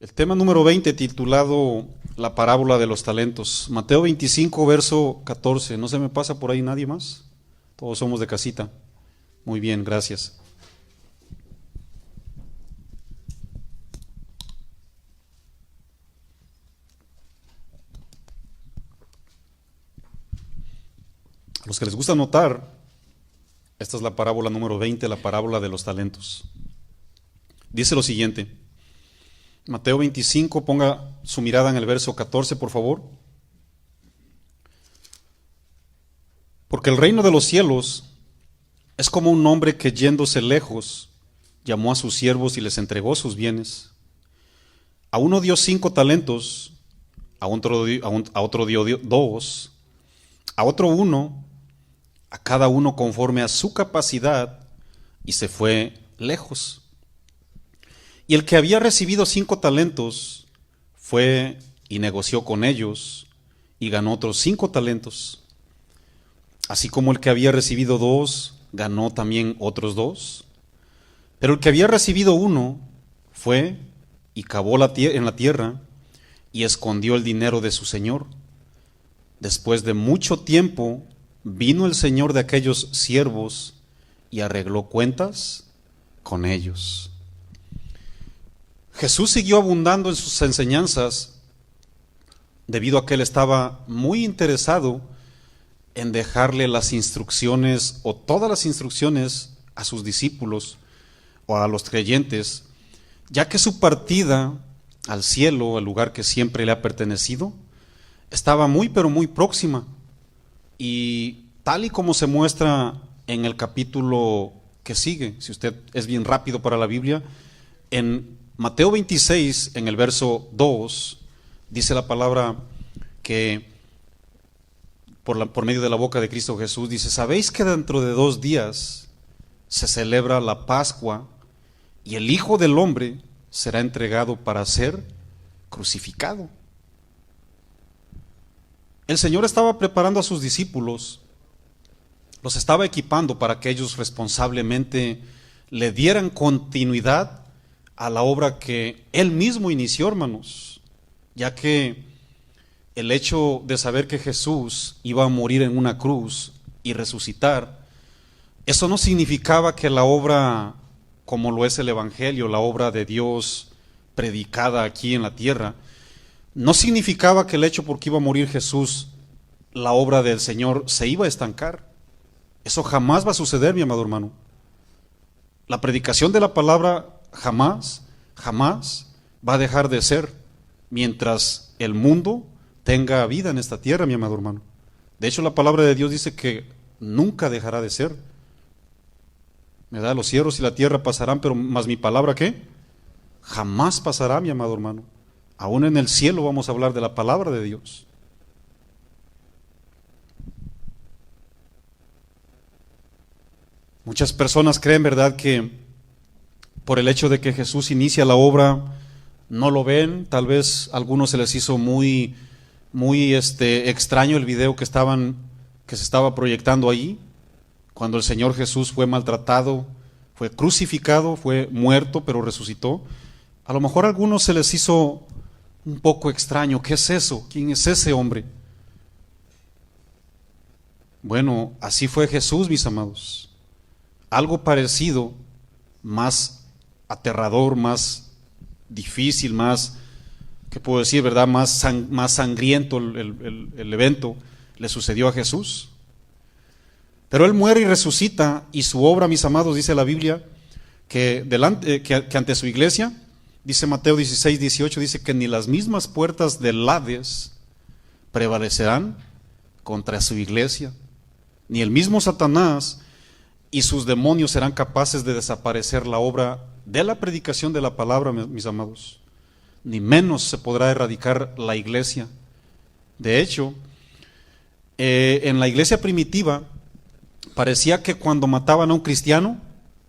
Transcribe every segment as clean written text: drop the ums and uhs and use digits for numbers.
El tema número 20, titulado La parábola de los talentos. Mateo 25, verso 14. ¿No se me pasa por ahí nadie más? Todos somos de casita. Muy bien, gracias. A los que les gusta anotar, esta es la parábola número 20, la parábola de los talentos. Dice lo siguiente. Mateo 25, ponga su mirada en el verso 14, por favor. Porque el reino de los cielos es como un hombre que yéndose lejos, llamó a sus siervos y les entregó sus bienes. A uno dio 5 talentos, a otro dio 2, a otro 1, a cada uno conforme a su capacidad, y se fue lejos. Y el que había recibido 5 talentos fue y negoció con ellos y ganó otros 5 talentos. Así como el que había recibido 2 ganó también otros 2. Pero el que había recibido 1 fue y cavó en la tierra y escondió el dinero de su señor. Después de mucho tiempo vino el señor de aquellos siervos y arregló cuentas con ellos. Jesús siguió abundando en sus enseñanzas debido a que él estaba muy interesado en dejarle las instrucciones o todas las instrucciones a sus discípulos o a los creyentes, ya que su partida al cielo, al lugar que siempre le ha pertenecido, estaba muy pero muy próxima. Y tal y como se muestra en el capítulo que sigue, si usted es bien rápido para la Biblia, en Mateo 26, en el verso 2, dice la palabra que por medio de la boca de Cristo Jesús, dice: ¿sabéis que dentro de 2 días se celebra la Pascua y el Hijo del Hombre será entregado para ser crucificado? El Señor estaba preparando a sus discípulos, los estaba equipando para que ellos responsablemente le dieran continuidad a la obra que Él mismo inició, hermanos, ya que el hecho de saber que Jesús iba a morir en una cruz y resucitar, eso no significaba que la obra, como lo es el Evangelio, la obra de Dios predicada aquí en la tierra, no significaba que el hecho porque iba a morir Jesús, la obra del Señor se iba a estancar. Eso jamás va a suceder, mi amado hermano. La predicación de la palabra jamás va a dejar de ser mientras el mundo tenga vida en esta tierra, mi amado hermano. De hecho, la palabra de Dios dice que nunca dejará de ser. ¿Verdad? Los cielos y la tierra pasarán, pero más mi palabra, ¿qué? Jamás pasará, mi amado hermano. Aún en el cielo vamos a hablar de la palabra de Dios. Muchas personas creen, ¿verdad?, que por el hecho de que Jesús inicia la obra, no lo ven. Tal vez a algunos se les hizo muy extraño el video que se estaba proyectando ahí, cuando el Señor Jesús fue maltratado, fue crucificado, fue muerto, pero resucitó. A lo mejor a algunos se les hizo un poco extraño. ¿Qué es eso? ¿Quién es ese hombre? Bueno, así fue Jesús, mis amados. Algo parecido, más aterrador, más difícil, más, ¿qué puedo decir, verdad? Más sangriento el evento le sucedió a Jesús. Pero Él muere y resucita, y su obra, mis amados, dice la Biblia, que ante su iglesia, dice Mateo 16, 18, dice que ni las mismas puertas del Hades prevalecerán contra su iglesia, ni el mismo Satanás y sus demonios serán capaces de desaparecer la obra de la predicación de la palabra, mis amados. Ni menos se podrá erradicar la iglesia. De hecho, en la iglesia primitiva parecía que cuando mataban a un cristiano,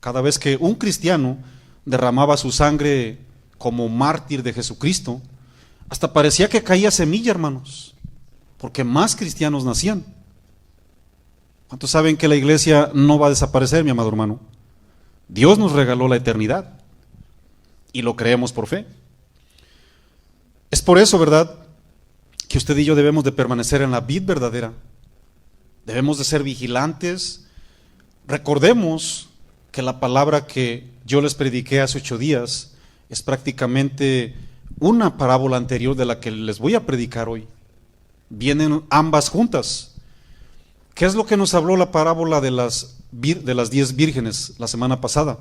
cada vez que un cristiano derramaba su sangre como mártir de Jesucristo, hasta parecía que caía semilla, hermanos, porque más cristianos nacían. ¿Cuántos saben que la iglesia no va a desaparecer, mi amado hermano? Dios nos regaló la eternidad y lo creemos por fe. Es por eso, ¿verdad?, que usted y yo debemos de permanecer en la vid verdadera. Debemos de ser vigilantes. Recordemos que la palabra que yo les prediqué hace 8 días es prácticamente una parábola anterior de la que les voy a predicar hoy. Vienen ambas juntas. ¿Qué es lo que nos habló la parábola de las 10 vírgenes la semana pasada?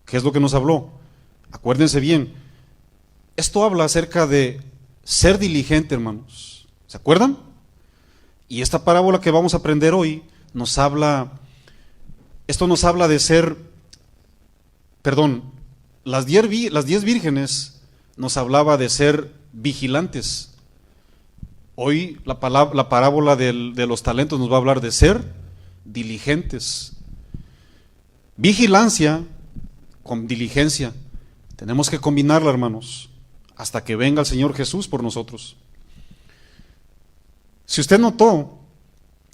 ¿Qué es lo que nos habló? Acuérdense bien, esto habla acerca de ser diligente, hermanos. ¿Se acuerdan? Y esta parábola que vamos a aprender hoy nos habla de ser, las 10 vírgenes nos hablaba de ser vigilantes. Hoy la parábola de los talentos nos va a hablar de ser diligentes. Vigilancia con diligencia. Tenemos que combinarla, hermanos, hasta que venga el Señor Jesús por nosotros. Si usted notó,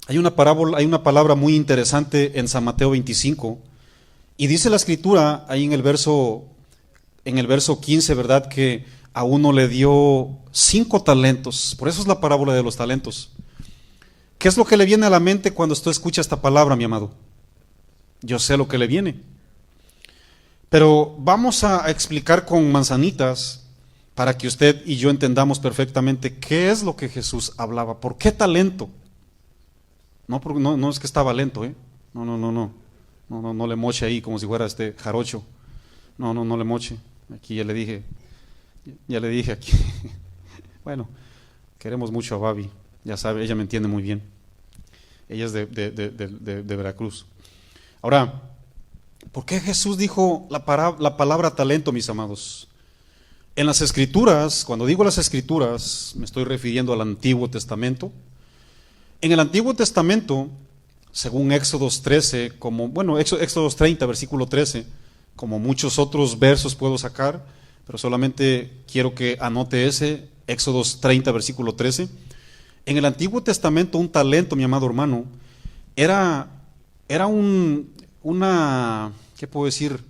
hay una palabra muy interesante en San Mateo 25, y dice la Escritura ahí en el verso 15, ¿verdad?, que a uno le dio 5 talentos. Por eso es la parábola de los talentos. ¿Qué es lo que le viene a la mente cuando usted escucha esta palabra, mi amado? Yo sé lo que le viene. Pero vamos a explicar con manzanitas para que usted y yo entendamos perfectamente qué es lo que Jesús hablaba. ¿Por qué talento? No es que estaba lento, ¿eh? No le moche ahí como si fuera jarocho. No le moche. Aquí ya le dije aquí. Bueno, queremos mucho a Babi, ya sabe, ella me entiende muy bien. Ella es de Veracruz. Ahora, ¿por qué Jesús dijo la palabra talento, mis amados? En las Escrituras, cuando digo las Escrituras, me estoy refiriendo al Antiguo Testamento. En el Antiguo Testamento, según Éxodos 13, Éxodos 30, versículo 13, como muchos otros versos puedo sacar, pero solamente quiero que anote ese, Éxodos 30, versículo 13. En el Antiguo Testamento, un talento, mi amado hermano, era una, ¿qué puedo decir?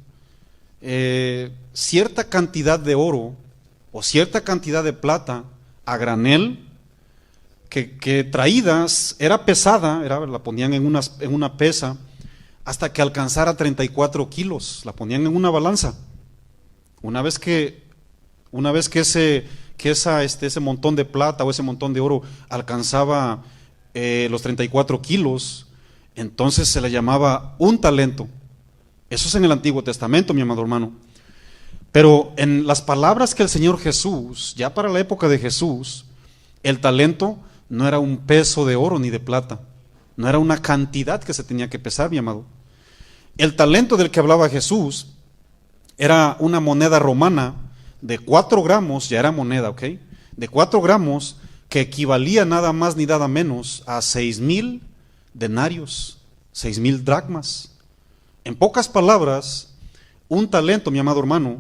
Cierta cantidad de oro o cierta cantidad de plata a granel que traídas, era pesada, la ponían en una pesa hasta que alcanzara 34 kilos, la ponían en una balanza. Una vez que ese montón de plata o ese montón de oro alcanzaba los 34 kilos, entonces se le llamaba un talento. Eso es en el Antiguo Testamento, mi amado hermano. Pero en las palabras que el Señor Jesús, ya para la época de Jesús, el talento no era un peso de oro ni de plata, no era una cantidad que se tenía que pesar, mi amado. El talento del que hablaba Jesús era una moneda romana de 4 gramos, ya era moneda, ¿ok? De 4 gramos, que equivalía nada más ni nada menos a 6,000 denarios, 6,000 dracmas. En pocas palabras, un talento, mi amado hermano,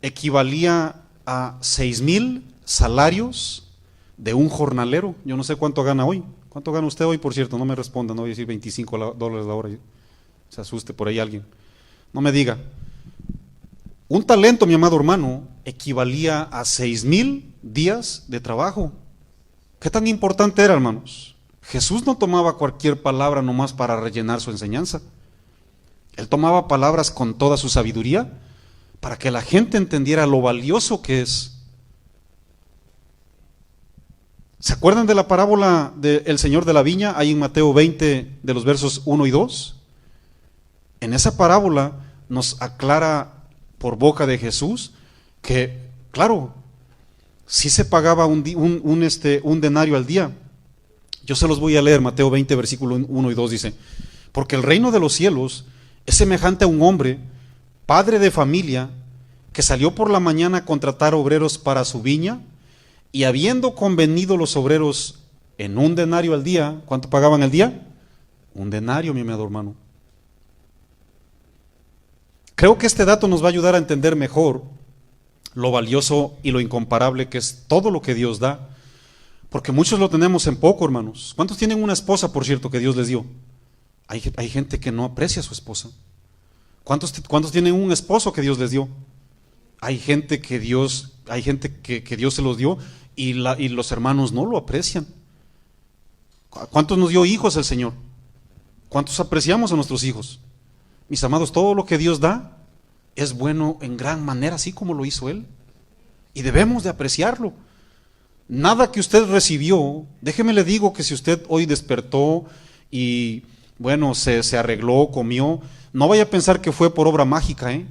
equivalía a 6,000 salarios de un jornalero. Yo no sé cuánto gana hoy. ¿Cuánto gana usted hoy, por cierto? No me responda, no voy a decir $25 la hora. Se asuste por ahí alguien. No me diga. Un talento, mi amado hermano, equivalía a 6,000 días de trabajo. ¿Qué tan importante era, hermanos? Jesús no tomaba cualquier palabra nomás para rellenar su enseñanza. Él tomaba palabras con toda su sabiduría para que la gente entendiera lo valioso que es. ¿Se acuerdan de la parábola del Señor de la Viña, ahí en Mateo 20, de los versos 1 y 2? En esa parábola nos aclara por boca de Jesús que, claro, sí se pagaba un denario al día. Yo se los voy a leer, Mateo 20, versículo 1 y 2 dice: porque el reino de los cielos es semejante a un hombre, padre de familia, que salió por la mañana a contratar obreros para su viña, y habiendo convenido los obreros en un denario al día, ¿cuánto pagaban al día? Un denario, mi amado hermano. Creo que este dato nos va a ayudar a entender mejor lo valioso y lo incomparable que es todo lo que Dios da, porque muchos lo tenemos en poco, hermanos. ¿Cuántos tienen una esposa, por cierto, que Dios les dio? Hay gente que no aprecia a su esposa. ¿Cuántos tienen un esposo que Dios les dio? Hay gente que Dios hay gente que Dios se los dio y los hermanos no lo aprecian. ¿Cuántos nos dio hijos el Señor? ¿Cuántos apreciamos a nuestros hijos? Mis amados, todo lo que Dios da es bueno en gran manera, así como lo hizo Él. Y debemos de apreciarlo. Nada que usted recibió, déjeme le digo que si usted hoy despertó y bueno, se arregló, comió, no vaya a pensar que fue por obra mágica, ¿eh?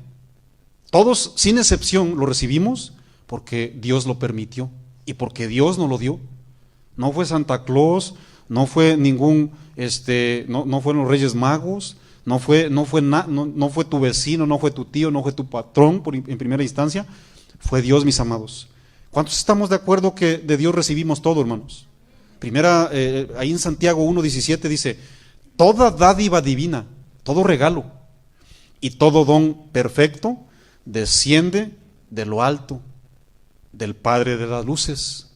Todos, sin excepción, lo recibimos porque Dios lo permitió y porque Dios nos lo dio. No fue Santa Claus, no fue ningún, no fueron los Reyes Magos, no fue tu vecino, no fue tu tío, no fue tu patrón en primera instancia, fue Dios, mis amados. ¿Cuántos estamos de acuerdo que de Dios recibimos todo, hermanos? Primera, ahí en Santiago 1:17 dice, toda dádiva divina, todo regalo y todo don perfecto desciende de lo alto, del Padre de las luces.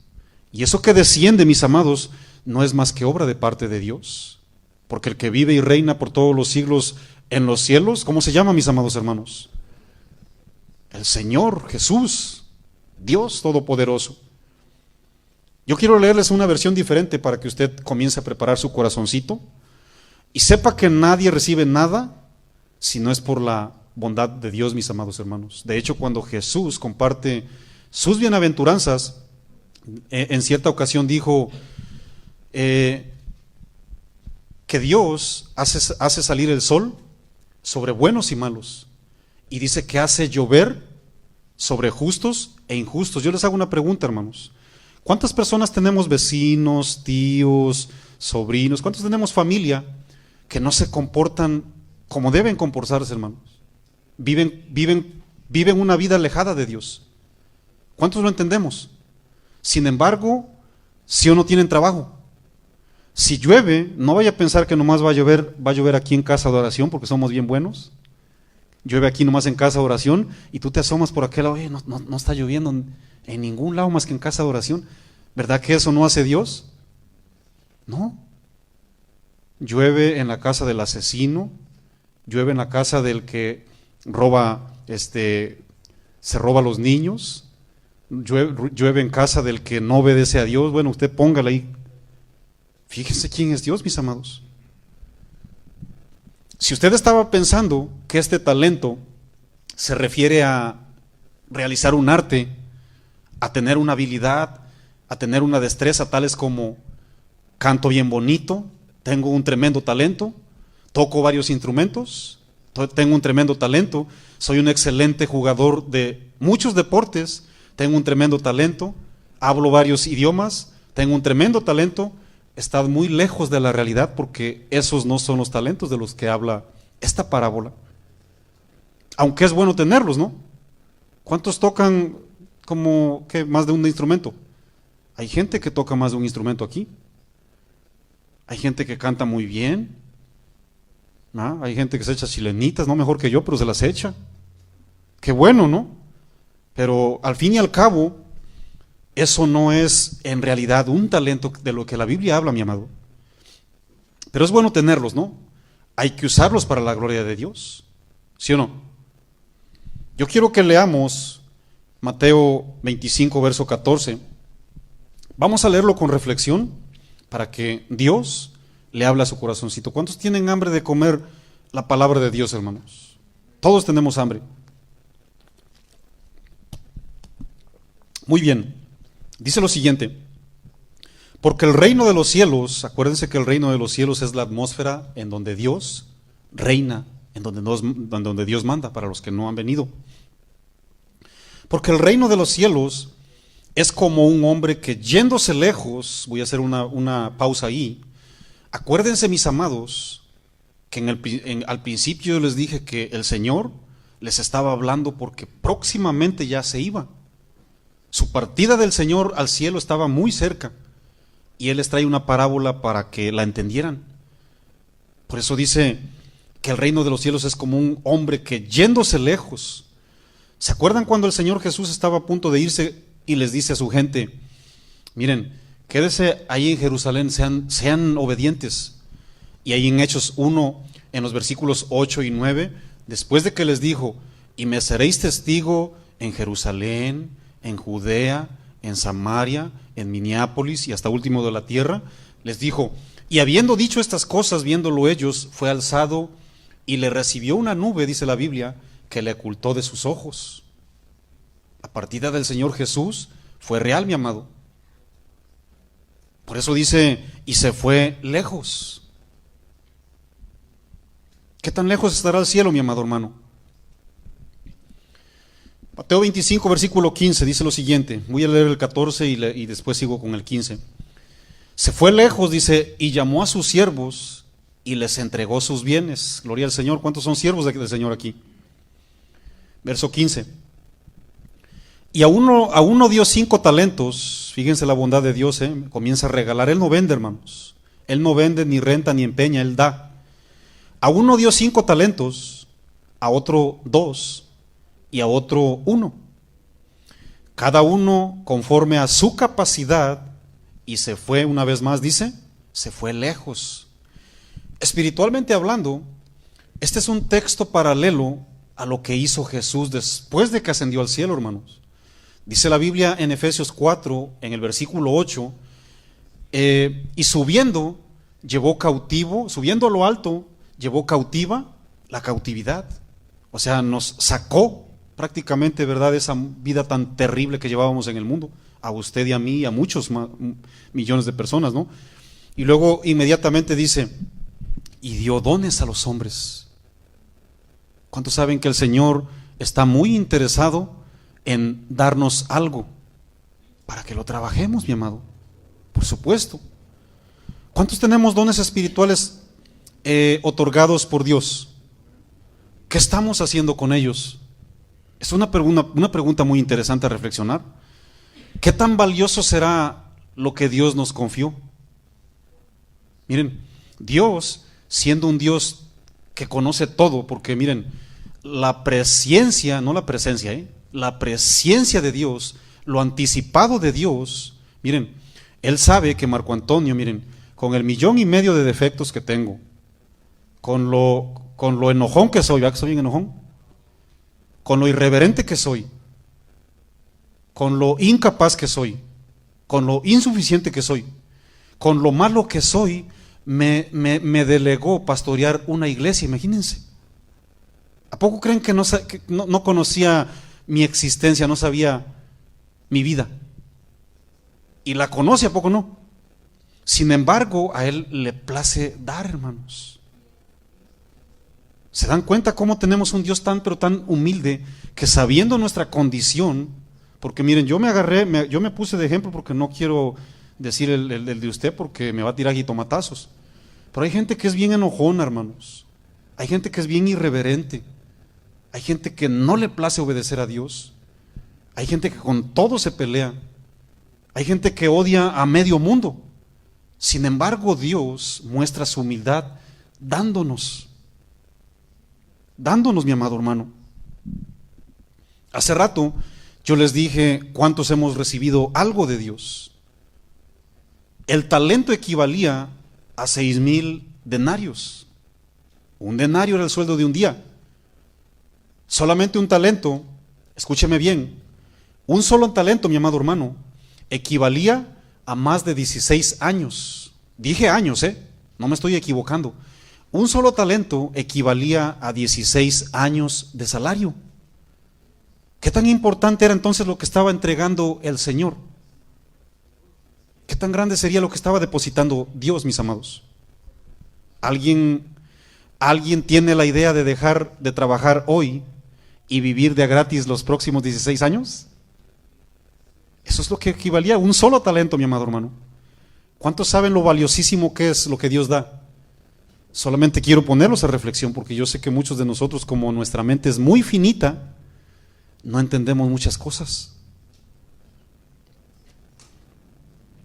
Y eso que desciende, mis amados, no es más que obra de parte de Dios, porque el que vive y reina por todos los siglos en los cielos, ¿cómo se llama, mis amados hermanos? El Señor Jesús, Dios Todopoderoso. Yo quiero leerles una versión diferente para que usted comience a preparar su corazoncito y sepa que nadie recibe nada si no es por la bondad de Dios, mis amados hermanos. De hecho, cuando Jesús comparte sus bienaventuranzas, en cierta ocasión dijo que Dios hace salir el sol sobre buenos y malos, y dice que hace llover sobre justos e injustos. Yo les hago una pregunta, hermanos. ¿Cuántas personas tenemos vecinos, tíos, sobrinos? ¿Cuántos tenemos familia que no se comportan como deben comportarse, hermanos? Viven una vida alejada de Dios. ¿Cuántos lo entendemos? Sin embargo, si o no tienen trabajo. Si llueve, no vaya a pensar que nomás va a llover aquí en casa de oración porque somos bien buenos. Llueve aquí nomás en casa de oración y tú te asomas por aquel lado, oye, no está lloviendo en ningún lado más que en casa de oración. ¿Verdad que eso no hace Dios? No. Llueve en la casa del asesino, llueve en la casa del que roba, se roba a los niños, llueve en casa del que no obedece a Dios. Bueno, usted póngala ahí. Fíjense quién es Dios, mis amados. Si usted estaba pensando que este talento se refiere a realizar un arte, a tener una habilidad, a tener una destreza, tales como canto bien bonito, tengo un tremendo talento, toco varios instrumentos, tengo un tremendo talento, soy un excelente jugador de muchos deportes, tengo un tremendo talento, hablo varios idiomas, tengo un tremendo talento. Está muy lejos de la realidad porque esos no son los talentos de los que habla esta parábola. Aunque es bueno tenerlos, ¿no? ¿Cuántos tocan como que más de un instrumento? Hay gente que toca más de un instrumento aquí. Hay gente que canta muy bien. ¿No? Hay gente que se echa chilenitas, no mejor que yo, pero se las echa. Qué bueno, ¿no? Pero al fin y al cabo, eso no es en realidad un talento de lo que la Biblia habla, mi amado. Pero es bueno tenerlos, ¿no? Hay que usarlos para la gloria de Dios, ¿sí o no? Yo quiero que leamos Mateo 25, verso 14. Vamos a leerlo con reflexión para que Dios le hable a su corazoncito. ¿Cuántos tienen hambre de comer la palabra de Dios, hermanos? Todos tenemos hambre. Muy bien. Dice lo siguiente, porque el reino de los cielos, acuérdense que el reino de los cielos es la atmósfera en donde Dios reina, en donde Dios manda, para los que no han venido. Porque el reino de los cielos es como un hombre que yéndose lejos, voy a hacer una pausa ahí, acuérdense, mis amados, que al principio yo les dije que el Señor les estaba hablando porque próximamente ya se iba. Su partida del Señor al cielo estaba muy cerca y Él les trae una parábola para que la entendieran. Por eso dice que el reino de los cielos es como un hombre que yéndose lejos. ¿Se acuerdan cuando el Señor Jesús estaba a punto de irse y les dice a su gente, miren, quédese ahí en Jerusalén, sean obedientes? Y ahí en Hechos 1, en los versículos 8 y 9, después de que les dijo, y me seréis testigo en Jerusalén, en Judea, en Samaria, en Minneapolis y hasta último de la tierra, les dijo, y habiendo dicho estas cosas, viéndolo ellos, fue alzado y le recibió una nube, dice la Biblia, que le ocultó de sus ojos. La partida del Señor Jesús fue real, mi amado. Por eso dice, y se fue lejos. ¿Qué tan lejos estará el cielo, mi amado hermano? Mateo 25, versículo 15, dice lo siguiente. Voy a leer el 14 y después sigo con el 15. Se fue lejos, dice, y llamó a sus siervos y les entregó sus bienes. Gloria al Señor. ¿Cuántos son siervos del Señor aquí? Verso 15. Y a uno dio 5 talentos. Fíjense la bondad de Dios, comienza a regalar. Él no vende, hermanos. Él no vende, ni renta, ni empeña. Él da. A uno dio 5 talentos, a otro 2 y a otro 1. Cada uno conforme a su capacidad, y se fue, una vez más dice, se fue lejos. Espiritualmente hablando, este es un texto paralelo a lo que hizo Jesús después de que ascendió al cielo, hermanos. Dice la Biblia en Efesios 4, en el versículo 8, y subiendo, llevó cautivo, subiendo a lo alto, llevó cautiva la cautividad. O sea, nos sacó prácticamente, ¿verdad?, esa vida tan terrible que llevábamos en el mundo, a usted y a mí y a muchos millones de personas, ¿no? Y luego inmediatamente dice, y dio dones a los hombres. ¿Cuántos saben que el Señor está muy interesado en darnos algo para que lo trabajemos, mi amado? Por supuesto. ¿Cuántos tenemos dones espirituales otorgados por Dios? ¿Qué estamos haciendo con ellos? Es una pregunta muy interesante a reflexionar. ¿Qué tan valioso será lo que Dios nos confió? Miren, Dios, siendo un Dios que conoce todo, porque miren, la presciencia, no la presencia, la presciencia de Dios, lo anticipado de Dios, miren, Él sabe que Marco Antonio, miren, con el 1,5 millones de defectos que tengo, con lo enojón que soy, ¿verdad que soy bien enojón? Con lo irreverente que soy, con lo incapaz que soy, con lo insuficiente que soy, con lo malo que soy, me delegó pastorear una iglesia, imagínense. ¿A poco creen que no conocía mi existencia, no sabía mi vida? Y la conoce, ¿a poco no? Sin embargo, a Él le place dar, hermanos. ¿Se dan cuenta cómo tenemos un Dios tan, pero tan humilde, que sabiendo nuestra condición, porque miren, yo me puse de ejemplo porque no quiero decir el de usted porque me va a tirar jitomatazos, pero hay gente que es bien enojona, hermanos, hay gente que es bien irreverente, hay gente que no le place obedecer a Dios, hay gente que con todo se pelea, hay gente que odia a medio mundo. Sin embargo, Dios muestra su humildad dándonos, mi amado hermano. Hace rato yo les dije cuántos hemos recibido algo de Dios. El talento equivalía a 6,000 denarios. Un denario era el sueldo de un día. Solamente un talento, escúcheme bien, un solo talento, mi amado hermano, equivalía a más de 16 años. Dije años, no me estoy equivocando. Un solo talento equivalía a 16 años de salario. ¿Qué tan importante era entonces lo que estaba entregando el Señor? ¿Qué tan grande sería lo que estaba depositando Dios, mis amados? ¿Alguien tiene la idea de dejar de trabajar hoy y vivir de a gratis los próximos 16 años? Eso es lo que equivalía a un solo talento, mi amado hermano. ¿Cuántos saben lo valiosísimo que es lo que Dios da? Solamente quiero ponerlos a reflexión porque yo sé que muchos de nosotros, como nuestra mente es muy finita, no entendemos muchas cosas.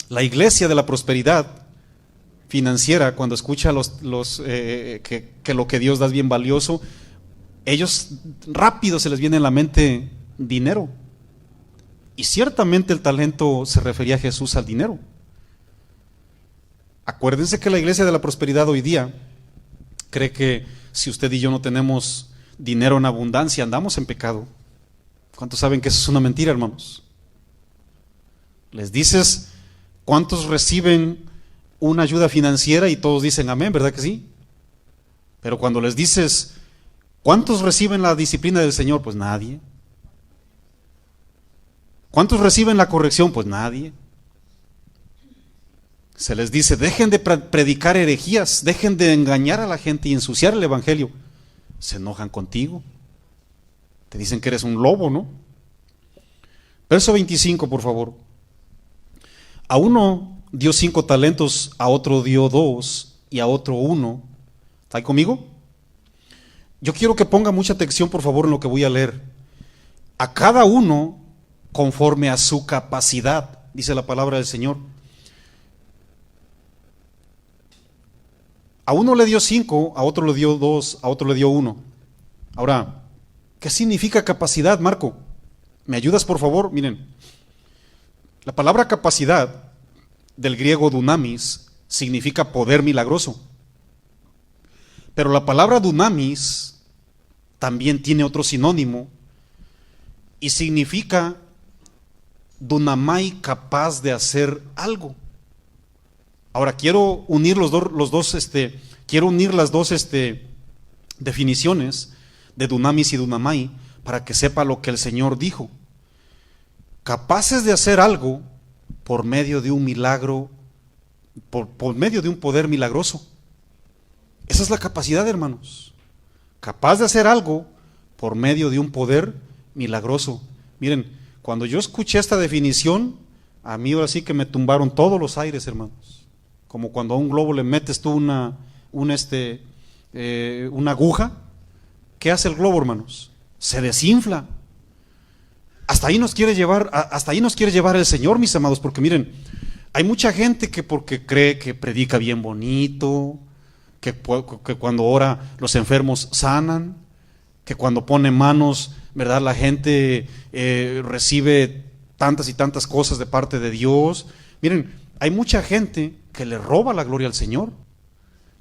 La iglesia de la prosperidad financiera, cuando escucha que lo que Dios da es bien valioso, ellos rápido se les viene en la mente dinero. Y ciertamente el talento se refería a Jesús al dinero. Acuérdense que la iglesia de la prosperidad hoy día cree que si usted y yo no tenemos dinero en abundancia, andamos en pecado. ¿Cuántos saben que eso es una mentira, hermanos? Les dices cuántos reciben una ayuda financiera y todos dicen amén, ¿verdad que sí? Pero cuando les dices cuántos reciben la disciplina del Señor, pues nadie. ¿Cuántos reciben la corrección? Pues nadie. Se les dice, dejen de predicar herejías, dejen de engañar a la gente y ensuciar el evangelio. Se enojan contigo. Te dicen que eres un lobo, ¿no? Verso 25, por favor. A uno dio 5 talentos, a otro dio 2 y a otro 1. ¿Está ahí conmigo? Yo quiero que ponga mucha atención, por favor, en lo que voy a leer. A cada uno conforme a su capacidad, dice la palabra del Señor. A uno le dio 5, a otro le dio 2, a otro le dio 1. Ahora, ¿qué significa capacidad, Marco? ¿Me ayudas, por favor? Miren, la palabra capacidad, del griego dunamis, significa poder milagroso. Pero la palabra dunamis también tiene otro sinónimo y significa dunamai, capaz de hacer algo. Ahora quiero unir quiero unir las dos definiciones de dunamis y dunamai para que sepa lo que el Señor dijo. Capaces de hacer algo por medio de un milagro, por medio de un poder milagroso. Esa es la capacidad, hermanos. Capaz de hacer algo por medio de un poder milagroso. Miren, cuando yo escuché esta definición, a mí ahora sí que me tumbaron todos los aires, hermanos. Como cuando a un globo le metes tú una aguja. ¿Qué hace el globo, hermanos? Se desinfla. Hasta ahí nos quiere llevar el Señor, mis amados, porque miren, hay mucha gente que porque cree que predica bien bonito, que cuando ora los enfermos sanan, que cuando pone manos, ¿verdad? La gente recibe tantas y tantas cosas de parte de Dios. Miren, hay mucha gente que le roba la gloria al Señor.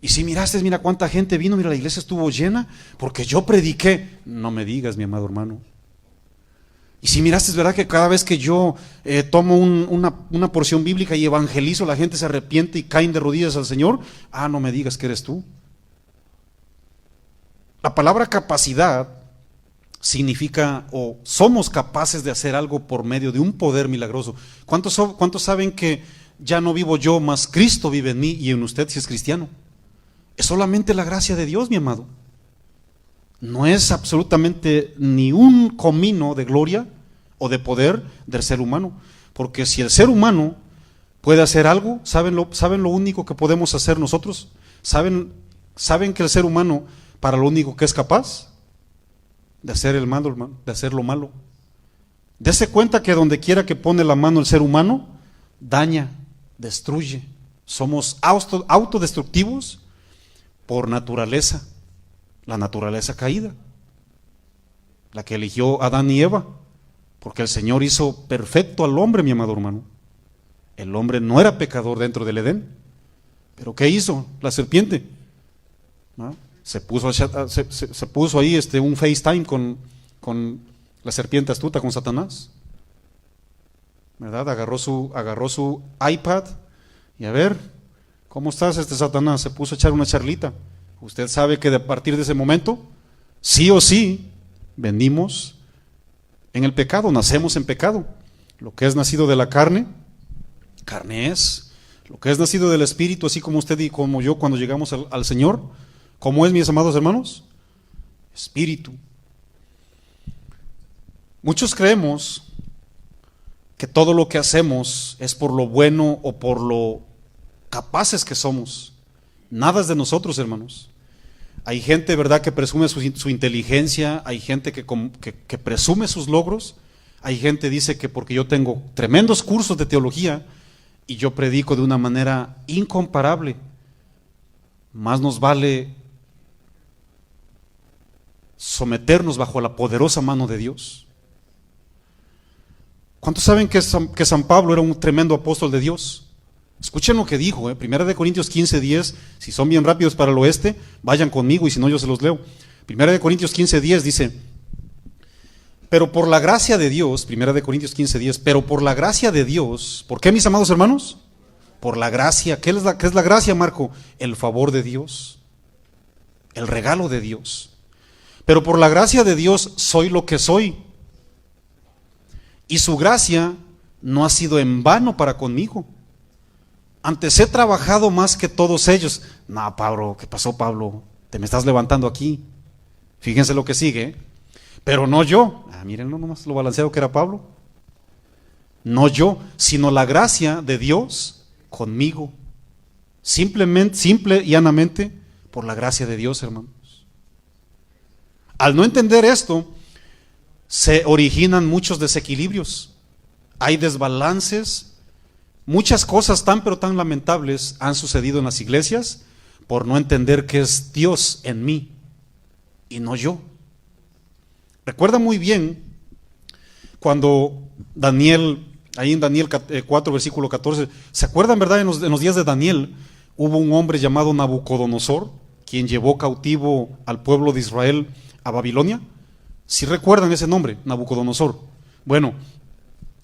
Y si miraste, mira cuánta gente vino, mira, la iglesia estuvo llena porque yo prediqué. No me digas, mi amado hermano. Y si miraste, es verdad que cada vez que yo tomo una porción bíblica y evangelizo, la gente se arrepiente y caen de rodillas al Señor. No me digas que eres tú. La palabra capacidad significa o somos capaces de hacer algo por medio de un poder milagroso. ¿Cuántos saben que ya no vivo yo, mas Cristo vive en mí y en usted si es cristiano? Es solamente la gracia de Dios, mi amado. No es absolutamente ni un comino de gloria o de poder del ser humano. Porque si el ser humano puede hacer algo, ¿saben lo único que podemos hacer nosotros? ¿Saben que el ser humano, para lo único que es capaz? De hacer el malo, hermano, de hacer lo malo. Dese cuenta que donde quiera que pone la mano el ser humano, daña, destruye. Somos autodestructivos por naturaleza. La naturaleza caída, la que eligió Adán y Eva, porque el Señor hizo perfecto al hombre, mi amado hermano. El hombre no era pecador dentro del Edén, pero ¿qué hizo la serpiente? ¿No? Se puso ahí un FaceTime con la serpiente astuta, con Satanás, ¿verdad? Agarró su iPad y a ver, ¿cómo estás, Satanás? Se puso a echar una charlita. Usted sabe que a partir de ese momento, sí o sí, venimos en el pecado, nacemos en pecado. Lo que es nacido de la carne, carne es. Lo que es nacido del Espíritu, así como usted y como yo cuando llegamos al Señor, ¿cómo es, mis amados hermanos? Espíritu. Muchos creemos que todo lo que hacemos es por lo bueno o por lo capaces que somos. Nada es de nosotros, hermanos. Hay gente, ¿verdad?, que presume su inteligencia, hay gente que presume sus logros, hay gente que dice que porque yo tengo tremendos cursos de teología y yo predico de una manera incomparable, más nos vale someternos bajo la poderosa mano de Dios. ¿Cuántos saben que San Pablo era un tremendo apóstol de Dios? Escuchen lo que dijo, 1 Corintios 15:10, si son bien rápidos para el oeste, vayan conmigo y si no yo se los leo. 1 Corintios 15:10 dice, Pero por la gracia de Dios, 1 Corintios 15:10, pero por la gracia de Dios, ¿por qué, mis amados hermanos? Por la gracia. ¿Qué es la gracia, Marco? El favor de Dios, el regalo de Dios. Pero por la gracia de Dios soy lo que soy. Y su gracia no ha sido en vano para conmigo. Antes he trabajado más que todos ellos. No, Pablo, ¿qué pasó, Pablo? Te me estás levantando aquí. Fíjense lo que sigue, ¿eh? Pero no yo. Miren nomás lo balanceado que era Pablo. No yo, sino la gracia de Dios conmigo. Simplemente, simple y llanamente, por la gracia de Dios, hermanos. Al no entender esto, se originan muchos desequilibrios. Hay desbalances. Muchas cosas tan pero tan lamentables han sucedido en las iglesias por no entender que es Dios en mí y no yo. Recuerda muy bien cuando Daniel, ahí en Daniel 4, versículo 14, ¿se acuerdan, verdad? En los días de Daniel hubo un hombre llamado Nabucodonosor, quien llevó cautivo al pueblo de Israel a Babilonia. ¿Sí recuerdan ese nombre, Nabucodonosor? Bueno,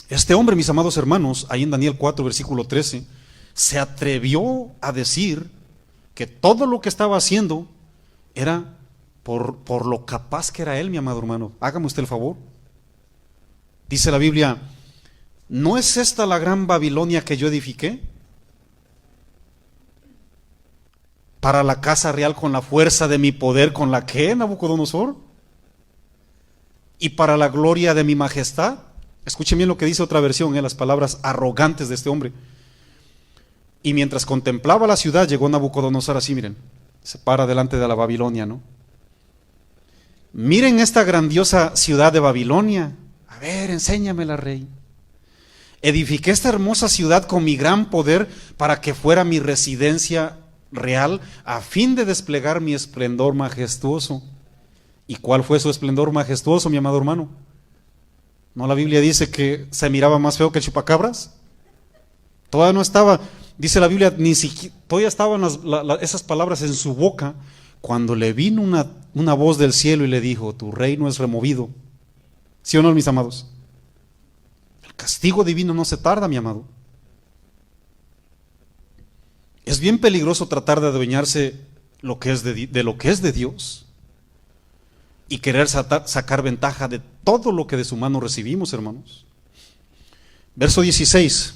este hombre, mis amados hermanos, ahí en Daniel 4, versículo 13, se atrevió a decir que todo lo que estaba haciendo era por lo capaz que era él, mi amado hermano. Hágame usted el favor. Dice la Biblia, ¿no es esta la gran Babilonia que yo edifiqué? Para la casa real con la fuerza de mi poder, ¿con la que, Nabucodonosor? Y para la gloria de mi majestad. Escuchen bien lo que dice otra versión, las palabras arrogantes de este hombre. Y mientras contemplaba la ciudad, llegó Nabucodonosor así, miren, se para delante de la Babilonia, ¿no? Miren esta grandiosa ciudad de Babilonia. A ver, enséñamela, rey. Edifiqué esta hermosa ciudad con mi gran poder para que fuera mi residencia real, a fin de desplegar mi esplendor majestuoso. ¿Y cuál fue su esplendor majestuoso, mi amado hermano? ¿No la Biblia dice que se miraba más feo que el chupacabras? Todavía no estaba, dice la Biblia, ni siquiera, todavía estaban esas palabras en su boca, cuando le vino una voz del cielo y le dijo, tu reino es removido. ¿Sí o no, mis amados? El castigo divino no se tarda, mi amado. Es bien peligroso tratar de adueñarse lo que es de lo que es de Dios y querer sacar ventaja de todo lo que de su mano recibimos, hermanos. Verso 16.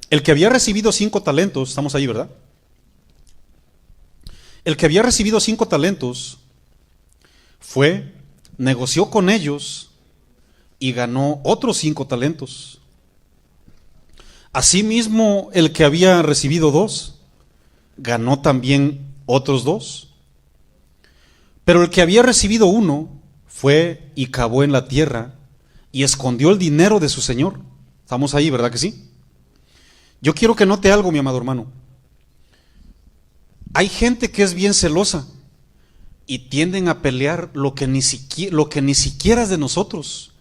El que había recibido 5 talentos, estamos ahí, ¿verdad? El que había recibido 5 talentos fue, negoció con ellos y ganó otros 5 talentos. Asimismo, el que había recibido 2, ganó también otros 2. Pero el que había recibido 1 fue y cavó en la tierra y escondió el dinero de su señor. Estamos ahí, ¿verdad que sí? Yo quiero que note algo, mi amado hermano. Hay gente que es bien celosa y tienden a pelear lo que ni siquiera es de nosotros.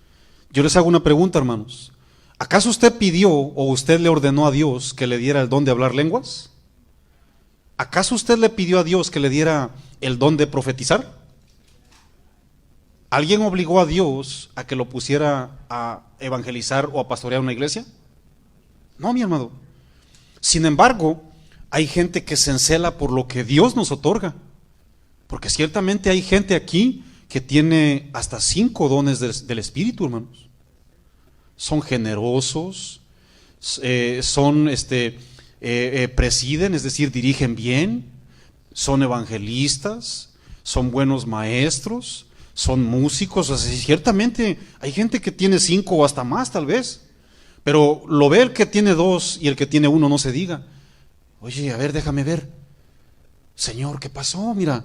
Yo les hago una pregunta, hermanos. ¿Acaso usted pidió o usted le ordenó a Dios que le diera el don de hablar lenguas? ¿Acaso usted le pidió a Dios que le diera el don de profetizar? ¿Alguien obligó a Dios a que lo pusiera a evangelizar o a pastorear una iglesia? No, mi amado. Sin embargo, hay gente que se encela por lo que Dios nos otorga. Porque ciertamente hay gente aquí que tiene hasta 5 dones del Espíritu, hermanos. Son generosos, presiden, es decir, dirigen bien, son evangelistas, son buenos maestros, son músicos. O sea, ciertamente hay gente que tiene 5 o hasta más tal vez. Pero lo ve el que tiene 2 y el que tiene 1 no se diga. Oye, a ver, déjame ver. Señor, ¿qué pasó? Mira,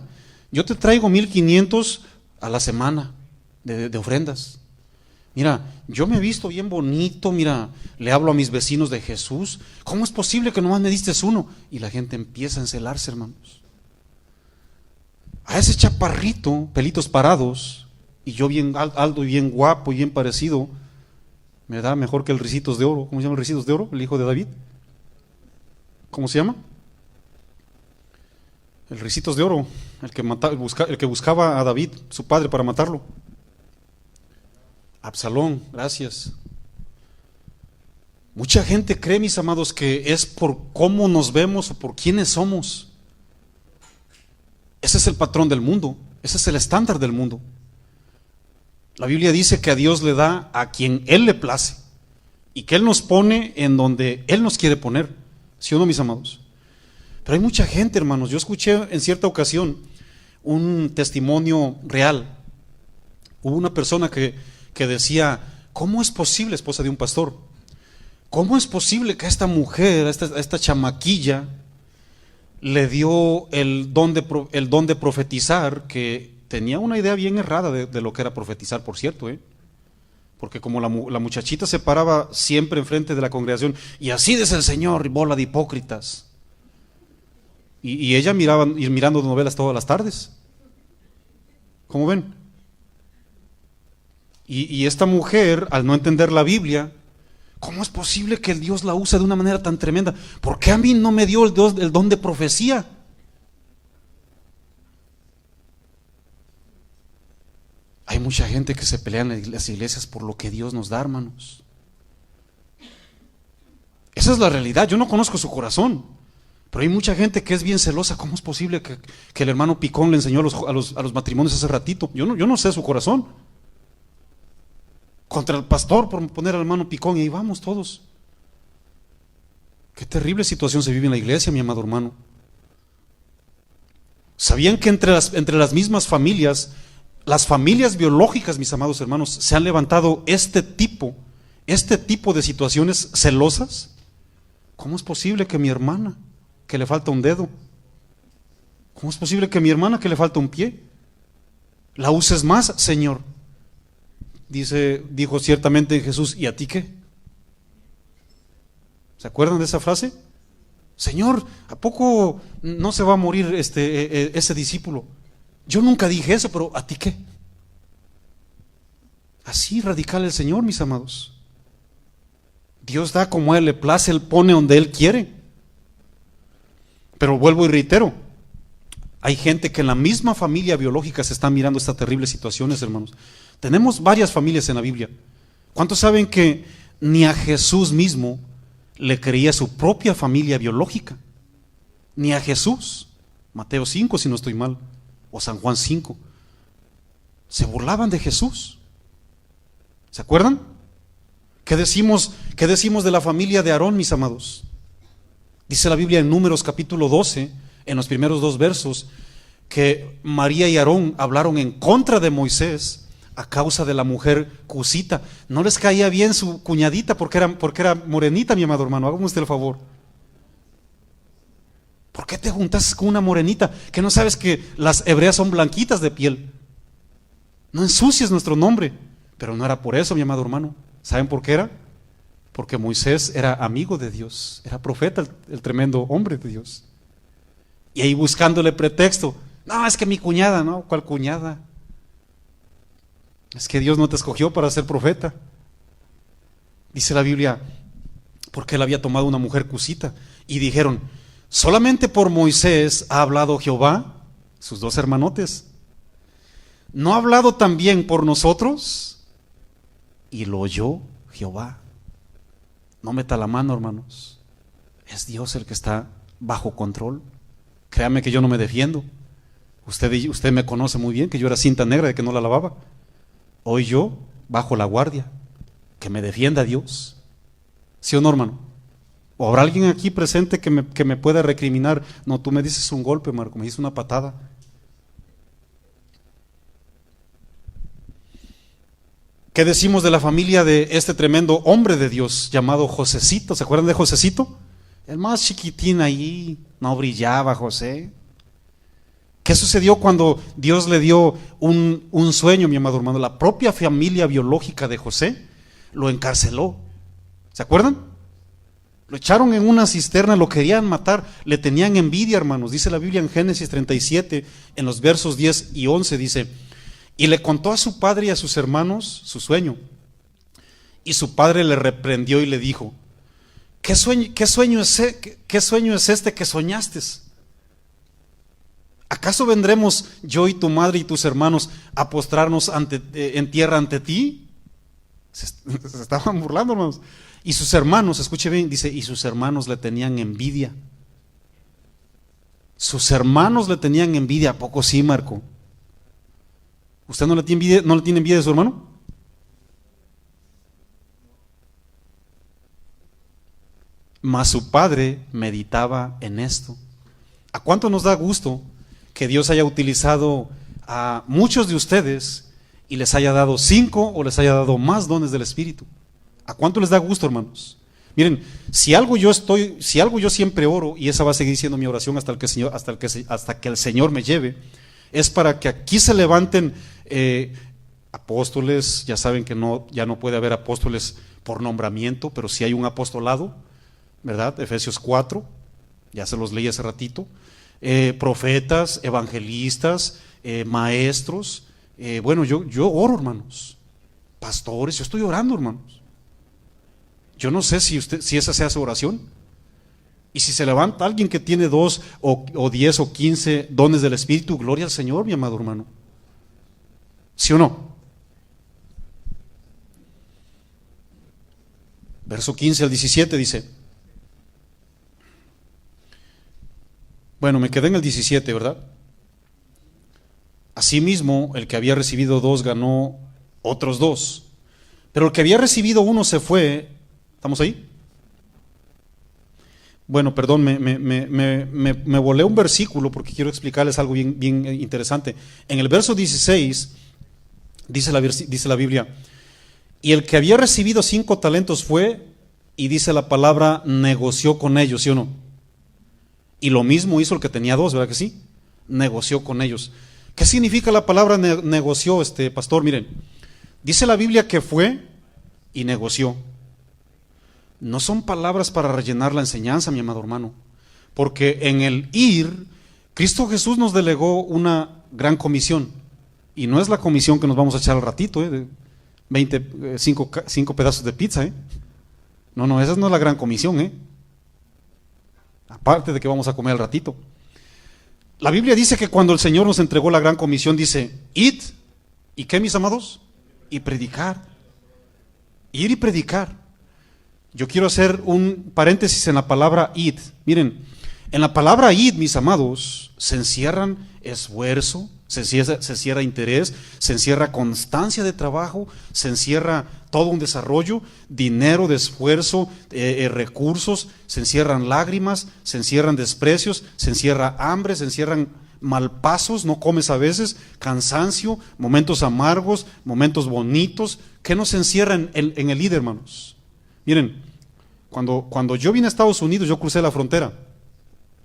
yo te traigo 1500 a la semana de ofrendas. Mira, yo me he visto bien bonito, mira, le hablo a mis vecinos de Jesús. ¿Cómo es posible que nomás me diste 1? Y la gente empieza a encelarse, hermanos. A ese chaparrito, pelitos parados, y yo bien alto y bien guapo y bien parecido, me da mejor que el Ricitos de Oro. ¿Cómo se llama el Ricitos de Oro? El hijo de David. ¿Cómo se llama? el Ricitos de Oro, el que buscaba a David, su padre, para matarlo. Absalón, gracias. Mucha gente cree, mis amados, que es por cómo nos vemos o por quiénes somos. Ese es el patrón del mundo, ese es el estándar del mundo. La Biblia dice que a Dios le da a quien Él le place y que Él nos pone en donde Él nos quiere poner, ¿sí o no, mis amados? Pero hay mucha gente, hermanos. Yo escuché en cierta ocasión un testimonio real. Hubo una persona que decía: ¿cómo es posible, esposa de un pastor? ¿Cómo es posible que a esta mujer, a esta chamaquilla, le dio el don de profetizar, que tenía una idea bien errada de lo que era profetizar, por cierto, porque como la muchachita se paraba siempre enfrente de la congregación, y así dice el Señor, y bola de hipócritas, y ella mirando novelas todas las tardes, ¿cómo ven? Y esta mujer, al no entender la Biblia, ¿cómo es posible que el Dios la use de una manera tan tremenda? ¿Por qué a mí no me dio el don de profecía? Hay mucha gente que se pelea en las iglesias por lo que Dios nos da, hermanos. Esa es la realidad. Yo no conozco su corazón, pero hay mucha gente que es bien celosa. ¿Cómo es posible que el hermano Picón le enseñó a los matrimonios hace ratito? Yo no sé su corazón. Contra el pastor por poner al hermano Picón, y ahí vamos todos. Qué terrible situación se vive en la iglesia, mi amado hermano. ¿Sabían que entre las mismas familias, las familias biológicas, mis amados hermanos, se han levantado este tipo de situaciones celosas? ¿Cómo es posible que mi hermana, que le falta un dedo? ¿Cómo es posible que mi hermana, que le falta un pie, la uses más, Señor? Dijo ciertamente Jesús: ¿y a ti qué? ¿Se acuerdan de esa frase? Señor, ¿a poco no se va a morir ese discípulo? Yo nunca dije eso, pero ¿a ti qué? Así radical el Señor, mis amados. Dios da como a Él le place, Él pone donde Él quiere. Pero vuelvo y reitero, hay gente que en la misma familia biológica se están mirando estas terribles situaciones, hermanos. Tenemos varias familias en la Biblia. ¿Cuántos saben que ni a Jesús mismo le creía su propia familia biológica? Ni a Jesús. Mateo 5, si no estoy mal, o San Juan 5. Se burlaban de Jesús. ¿Se acuerdan? ¿Qué decimos de la familia de Aarón, mis amados? Dice la Biblia en Números capítulo 12, en los primeros 2 versos, que María y Aarón hablaron en contra de Moisés a causa de la mujer cusita. No les caía bien su cuñadita porque era morenita, mi amado hermano. Hágame usted el favor. ¿Por qué te juntas con una morenita? ¿Que no sabes que las hebreas son blanquitas de piel? No ensucies nuestro nombre. Pero no era por eso, mi amado hermano. ¿Saben por qué era? Porque Moisés era amigo de Dios, era profeta, el tremendo hombre de Dios. Y ahí buscándole pretexto: no, es que mi cuñada. No, ¿cuál cuñada? Es que Dios no te escogió para ser profeta. Dice la Biblia, porque él había tomado una mujer cusita. Y dijeron: solamente por Moisés ha hablado Jehová, sus 2 hermanotes. ¿No ha hablado también por nosotros? Y lo oyó Jehová. No meta la mano, hermanos. Es Dios el que está bajo control. Créame que yo no me defiendo. Usted me conoce muy bien, que yo era cinta negra de que no la lavaba. Hoy yo bajo la guardia. Que me defienda Dios. ¿Sí o no, hermano? ¿O habrá alguien aquí presente que me pueda recriminar? No, tú me dices un golpe, Marco, me dices una patada. ¿Qué decimos de la familia de este tremendo hombre de Dios llamado Josecito? ¿Se acuerdan de Josecito? El más chiquitín ahí, no brillaba José. ¿Qué sucedió cuando Dios le dio un sueño, mi amado hermano? La propia familia biológica de José lo encarceló. ¿Se acuerdan? Lo echaron en una cisterna, lo querían matar, le tenían envidia, hermanos. Dice la Biblia en Génesis 37, en los versos 10 y 11, dice: y le contó a su padre y a sus hermanos su sueño. Y su padre le reprendió y le dijo: ¿Qué sueño es este que soñaste? ¿Acaso vendremos yo y tu madre y tus hermanos a postrarnos en tierra ante ti? Se estaban burlando, hermanos. Y sus hermanos, escuche bien, dice, y sus hermanos le tenían envidia. Sus hermanos le tenían envidia. ¿A poco sí, Marco? ¿Usted no le tiene envidia de su hermano? Mas su padre meditaba en esto. ¿A cuánto nos da gusto que Dios haya utilizado a muchos de ustedes y les haya dado 5 o les haya dado más dones del Espíritu? ¿A cuánto les da gusto, hermanos? Miren, si algo yo siempre oro, y esa va a seguir siendo mi oración hasta que el Señor me lleve, es para que aquí se levanten apóstoles. Ya saben que ya no puede haber apóstoles por nombramiento, pero sí hay un apostolado, ¿verdad? Efesios 4, ya se los leí hace ratito. Profetas, evangelistas, maestros. Bueno, yo oro, hermanos. Pastores, yo estoy orando, hermanos. Yo no sé si esa sea su oración. Y si se levanta alguien que tiene 2 o 10 o 15 dones del Espíritu, gloria al Señor, mi amado hermano. ¿Sí o no? Verso 15 al 17 dice. Bueno, me quedé en el 17, ¿verdad? Asimismo, el que había recibido 2 ganó otros 2. Pero el que había recibido 1 se fue. ¿Estamos ahí? Bueno, perdón, me volé un versículo porque quiero explicarles algo bien, bien interesante. En el verso 16 dice la Biblia, y el que había recibido 5 talentos fue, y dice la palabra, negoció con ellos, ¿sí o no? Y lo mismo hizo el que tenía 2, ¿verdad que sí? Negoció con ellos. ¿Qué significa la palabra negoció, pastor? Miren, dice la Biblia que fue y negoció. No son palabras para rellenar la enseñanza, mi amado hermano, porque en el ir, Cristo Jesús nos delegó una gran comisión, y no es la comisión que nos vamos a echar al ratito, de 5 pedazos de pizza, No, esa no es la gran comisión, aparte de que vamos a comer al ratito. La Biblia dice que cuando el Señor nos entregó la gran comisión, dice, id, ¿y qué, mis amados? Y predicar. Ir y predicar. Yo quiero hacer un paréntesis en la palabra id. Miren, en la palabra id, mis amados, se encierran esfuerzo, se encierra interés, se encierra constancia de trabajo, se encierra todo un desarrollo, dinero de esfuerzo, recursos, se encierran lágrimas, se encierran desprecios, se encierra hambre, se encierran malpasos, no comes a veces, cansancio, momentos amargos, momentos bonitos. ¿Qué nos encierra en el id, hermanos? Miren, cuando yo vine a Estados Unidos, yo crucé la frontera,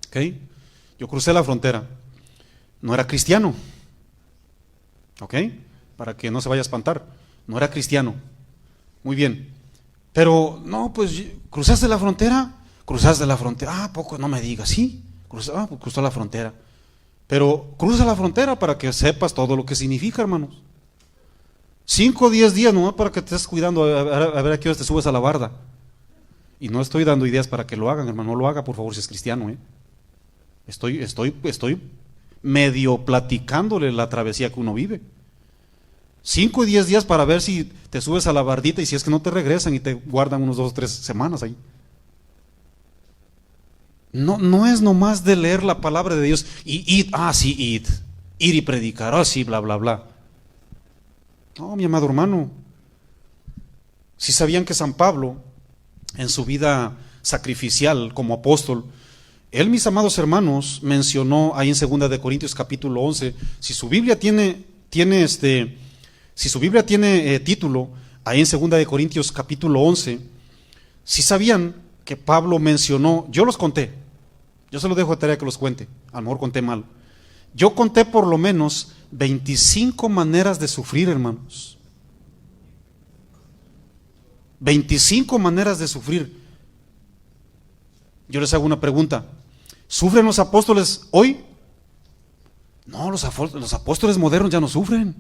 ¿ok? Yo crucé la frontera, no era cristiano, ¿ok? Para que no se vaya a espantar, no era cristiano, muy bien, pero no, pues cruzaste la frontera, poco, no me digas, sí, cruzó la frontera, pero cruza la frontera para que sepas todo lo que significa, hermanos. 5 o 10 días nomás para que te estés cuidando a ver a qué hora te subes a la barda. Y no estoy dando ideas para que lo hagan, hermano, no lo haga por favor si es cristiano, Estoy medio platicándole la travesía que uno vive. 5 y 10 días para ver si te subes a la bardita, y si es que no te regresan y te guardan unos 2 o 3 semanas ahí. No es nomás de leer la palabra de Dios y id, ir y predicar, sí, bla, bla, bla. No, mi amado hermano, si sabían que San Pablo, en su vida sacrificial como apóstol, él, mis amados hermanos, mencionó ahí en 2 de Corintios capítulo 11, si su Biblia tiene título, ahí en 2 de Corintios capítulo 11, si sabían que Pablo mencionó, yo los conté, yo se los dejo de tarea que los cuente, a lo mejor conté mal, yo conté por lo menos 25 maneras de sufrir, hermanos. 25 maneras de sufrir. Yo les hago una pregunta. ¿Sufren los apóstoles hoy? No, los apóstoles modernos ya no sufren.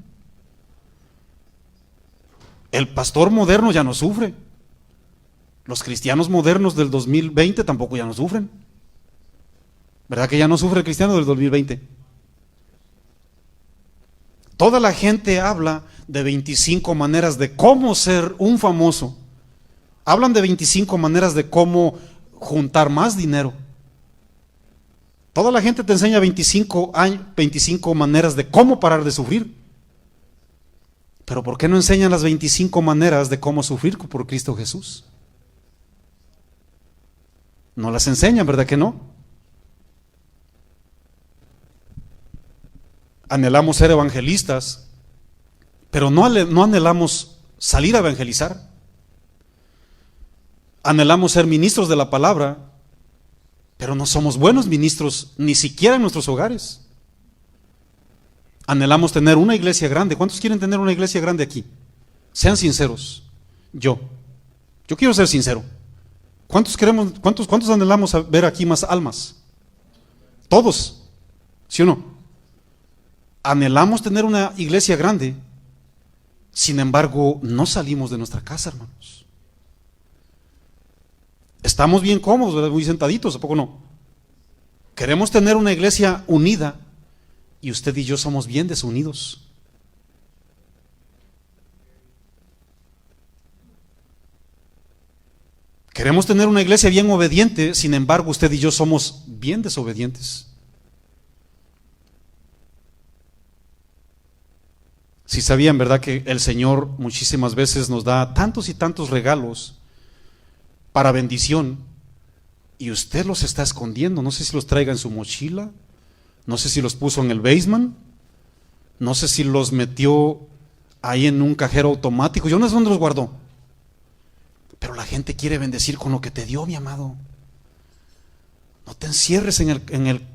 El pastor moderno ya no sufre. Los cristianos modernos del 2020 tampoco ya no sufren. ¿Verdad que ya no sufre el cristiano del 2020? Toda la gente habla de 25 maneras de cómo ser un famoso. Hablan de 25 maneras de cómo juntar más dinero. Toda la gente te enseña 25 maneras de cómo parar de sufrir. Pero ¿por qué no enseñan las 25 maneras de cómo sufrir por Cristo Jesús? No las enseñan, ¿verdad que no? Anhelamos ser evangelistas, pero no anhelamos salir a evangelizar. Anhelamos ser ministros de la palabra, pero no somos buenos ministros ni siquiera en nuestros hogares. Anhelamos tener una iglesia grande. ¿Cuántos quieren tener una iglesia grande aquí? Sean sinceros. Yo quiero ser sincero. ¿Cuántos anhelamos ver aquí más almas? Todos, ¿sí o no? Anhelamos tener una iglesia grande, sin embargo, no salimos de nuestra casa, hermanos. Estamos bien cómodos, ¿verdad? Muy sentaditos, ¿a poco no? Queremos tener una iglesia unida y usted y yo somos bien desunidos. Queremos tener una iglesia bien obediente, sin embargo, usted y yo somos bien desobedientes. Si sabían, ¿verdad?, que el Señor muchísimas veces nos da tantos y tantos regalos para bendición y usted los está escondiendo. No sé si los traiga en su mochila, no sé si los puso en el basement, no sé si los metió ahí en un cajero automático, yo no sé dónde los guardó. Pero la gente quiere bendecir con lo que te dio, mi amado. No te encierres en el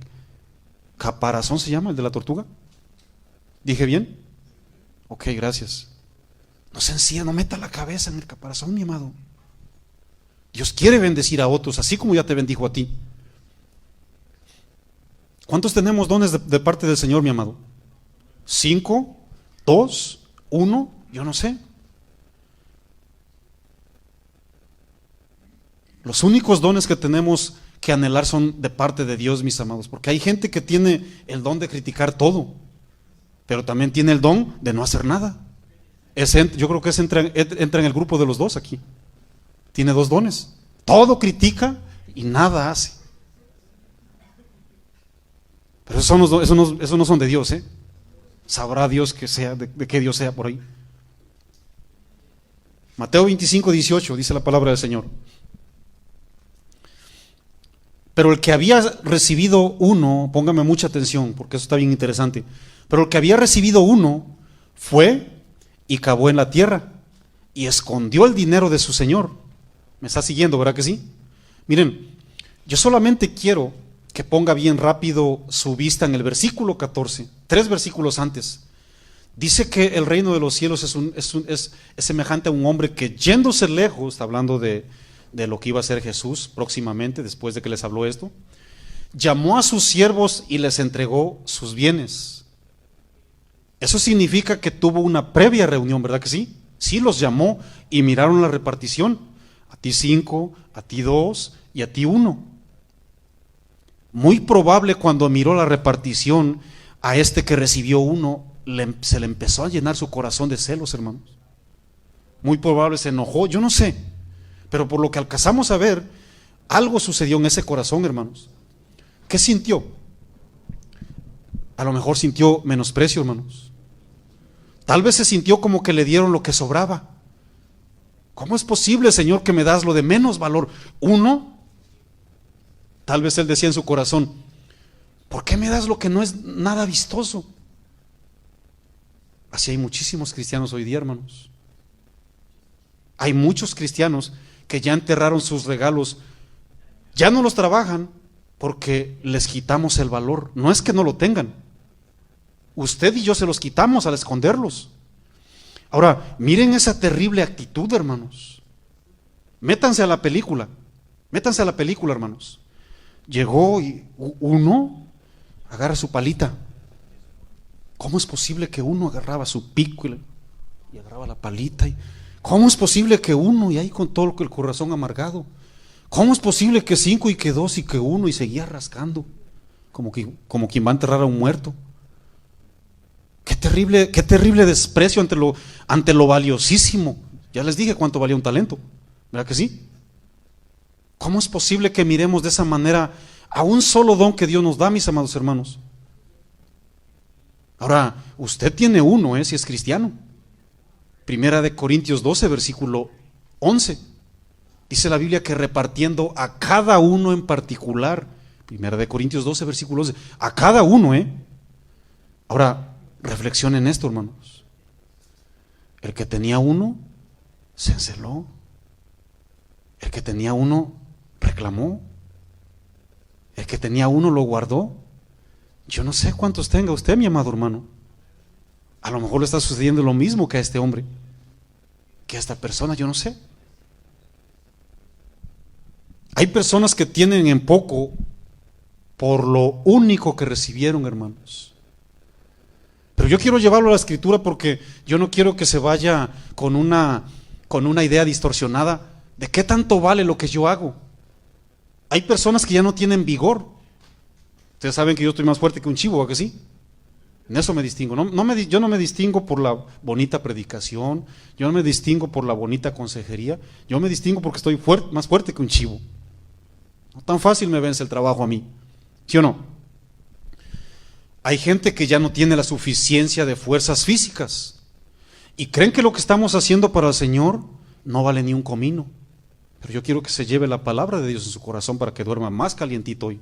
caparazón, ¿se llama? ¿El de la tortuga? ¿Dije bien? Ok, gracias. No se encierre, no meta la cabeza en el caparazón, mi amado. Dios quiere bendecir a otros, así como ya te bendijo a ti. ¿Cuántos tenemos dones de parte del Señor, mi amado? 5, 2, 1, yo no sé. Los únicos dones que tenemos que anhelar son de parte de Dios, mis amados, porque hay gente que tiene el don de criticar todo, pero también tiene el don de no hacer nada. Yo creo que entra en el grupo de los dos aquí. Tiene dos dones. Todo critica y nada hace. Pero esos no son de Dios, ¿eh? Sabrá Dios que sea, de qué Dios sea por ahí. Mateo 25, 18 dice la palabra del Señor. Pero el que había recibido uno, póngame mucha atención porque eso está bien interesante. Pero el que había recibido uno fue y cavó en la tierra y escondió el dinero de su señor. ¿Me está siguiendo, verdad que sí? Miren, yo solamente quiero que ponga bien rápido su vista en el versículo 14, 3 versículos antes. Dice que el reino de los cielos es semejante a un hombre que yéndose lejos, está hablando de lo que iba a ser Jesús próximamente, después de que les habló esto, llamó a sus siervos y les entregó sus bienes. Eso significa que tuvo una previa reunión, ¿verdad que sí? Sí, los llamó y miraron la repartición. A ti 5, a ti 2 y a ti 1. Muy probable cuando miró la repartición, a este que recibió 1, se le empezó a llenar su corazón de celos, hermanos. Muy probable se enojó, yo no sé. Pero por lo que alcanzamos a ver, algo sucedió en ese corazón, hermanos. ¿Qué sintió? A lo mejor sintió menosprecio, hermanos. Tal vez se sintió como que le dieron lo que sobraba. ¿Cómo es posible, Señor, que me das lo de menos valor? 1, tal vez él decía en su corazón, ¿por qué me das lo que no es nada vistoso? Así hay muchísimos cristianos hoy día, hermanos. Hay muchos cristianos que ya enterraron sus regalos, ya no los trabajan porque les quitamos el valor. No es que no lo tengan, usted y yo se los quitamos al esconderlos. Ahora, miren esa terrible actitud, hermanos. Métanse a la película, hermanos. Llegó y 1 agarra su palita. ¿Cómo es posible que 1 agarraba su pico y agarraba la palita? ¿Cómo es posible que 1 y ahí con todo el corazón amargado? ¿Cómo es posible que 5 y que 2 y que 1 y seguía rascando? Como quien va a enterrar a un muerto. Qué terrible desprecio ante lo valiosísimo. Ya les dije cuánto valía un talento, ¿verdad que sí? ¿Cómo es posible que miremos de esa manera a un solo don que Dios nos da, mis amados hermanos? Ahora, usted tiene uno, si es cristiano. Primera de Corintios 12, versículo 11. Dice la Biblia que repartiendo a cada uno en particular. Primera de Corintios 12, versículo 11. A cada uno, Ahora, reflexionen esto, hermanos. El que tenía uno, se enceló. El que tenía uno, reclamó. El que tenía uno, lo guardó. Yo no sé cuántos tenga usted, mi amado hermano. A lo mejor le está sucediendo lo mismo que a este hombre, que a esta persona, yo no sé. Hay personas que tienen en poco por lo único que recibieron, hermanos. Pero yo quiero llevarlo a la Escritura porque yo no quiero que se vaya con una idea distorsionada de qué tanto vale lo que yo hago. Hay personas que ya no tienen vigor. Ustedes saben que yo estoy más fuerte que un chivo, ¿a que sí? En eso me distingo. Yo no me distingo por la bonita predicación, yo no me distingo por la bonita consejería, yo me distingo porque estoy más fuerte que un chivo. No tan fácil me vence el trabajo a mí, ¿sí o no? Hay gente que ya no tiene la suficiencia de fuerzas físicas y creen que lo que estamos haciendo para el Señor no vale ni un comino. Pero yo quiero que se lleve la palabra de Dios en su corazón para que duerma más calientito hoy.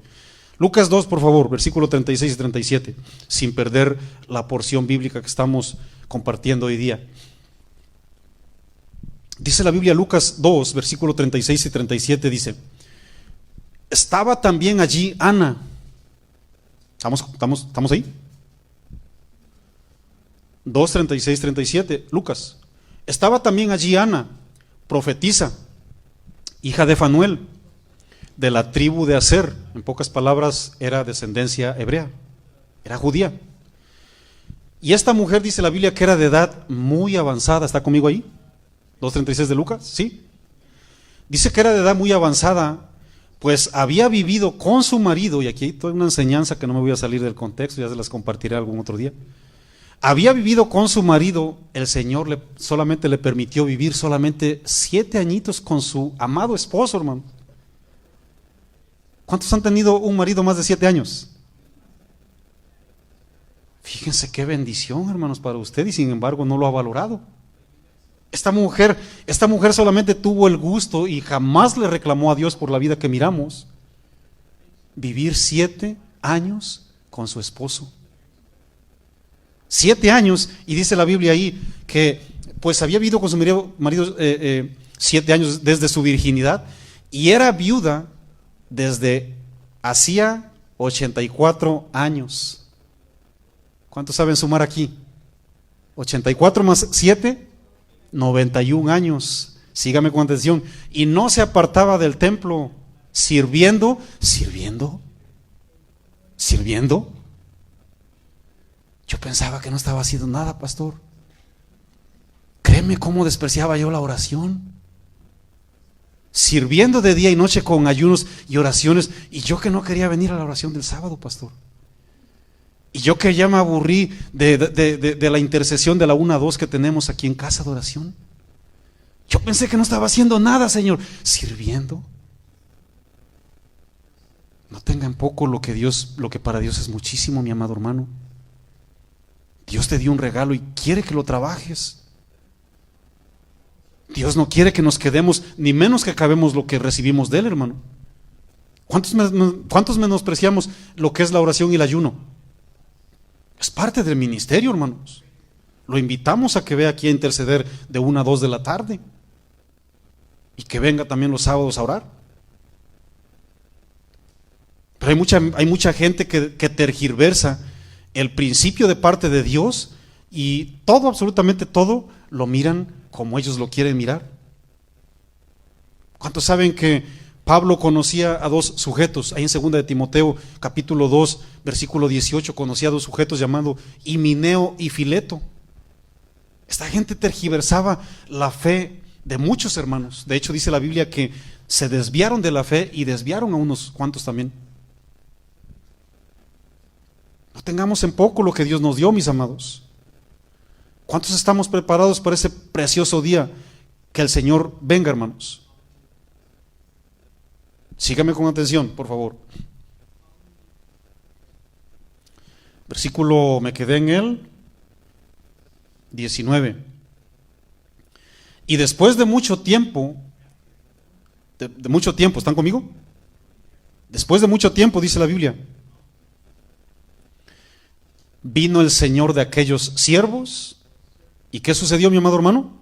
Lucas 2, por favor, versículo 36 y 37, sin perder la porción bíblica que estamos compartiendo hoy día. Dice la Biblia, Lucas 2, versículo 36 y 37, estaba también allí Ana. ¿Estamos ahí? 2, 36, 37, Lucas. Estaba también allí Ana, profetisa, hija de Fanuel, de la tribu de Aser. En pocas palabras, era descendencia hebrea, era judía. Y esta mujer, dice la Biblia, que era de edad muy avanzada. ¿Está conmigo ahí? 2:36 de Lucas, ¿sí? Dice que era de edad muy avanzada, pues había vivido con su marido, y aquí hay toda una enseñanza que no me voy a salir del contexto, ya se las compartiré algún otro día. Había vivido con su marido, el Señor solamente le permitió vivir solamente 7 añitos con su amado esposo, hermano. ¿Cuántos han tenido un marido más de 7 años? Fíjense qué bendición, hermanos, para usted, y sin embargo no lo ha valorado. Esta mujer solamente tuvo el gusto y jamás le reclamó a Dios por la vida que miramos, vivir 7 años con su esposo. 7 años, y dice la Biblia ahí que pues había vivido con su marido 7 años desde su virginidad, y era viuda desde hacía 84 años. ¿Cuántos saben sumar aquí? 84 más 7, 91 años. Sígame con atención. Y no se apartaba del templo, sirviendo. Yo pensaba que no estaba haciendo nada, pastor. Créeme cómo despreciaba yo la oración. Sirviendo de día y noche con ayunos y oraciones, y yo que no quería venir a la oración del sábado, pastor. Y yo que ya me aburrí de la intercesión de la 1 a 2 que tenemos aquí en casa de oración. Yo pensé que no estaba haciendo nada, Señor, sirviendo. No tenga en poco lo que para Dios es muchísimo, mi amado hermano. Dios te dio un regalo y quiere que lo trabajes. Dios no quiere que nos quedemos, ni menos que acabemos lo que recibimos de Él, hermano. ¿Cuántos menospreciamos lo que es la oración y el ayuno? Es parte del ministerio, hermanos. Lo invitamos a que vea aquí a interceder de 1 a 2 de la tarde. Y que venga también los sábados a orar. Pero hay mucha gente que tergiversa el principio de parte de Dios, y todo, absolutamente todo, lo miran como ellos lo quieren mirar. ¿Cuántos saben que Pablo conocía a 2 sujetos? Ahí en 2 de Timoteo, capítulo 2, versículo 18, conocía a 2 sujetos llamados Himeneo y Fileto. Esta gente tergiversaba la fe de muchos hermanos. De hecho, dice la Biblia que se desviaron de la fe y desviaron a unos cuantos también. No tengamos en poco lo que Dios nos dio, mis amados. ¿Cuántos estamos preparados para ese precioso día que el Señor venga, hermanos? Sígame con atención, por favor. Versículo, me quedé en el 19. Y después de mucho tiempo, de mucho tiempo, ¿están conmigo? Después de mucho tiempo, dice la Biblia, vino el Señor de aquellos siervos. ¿Y qué sucedió, mi amado hermano?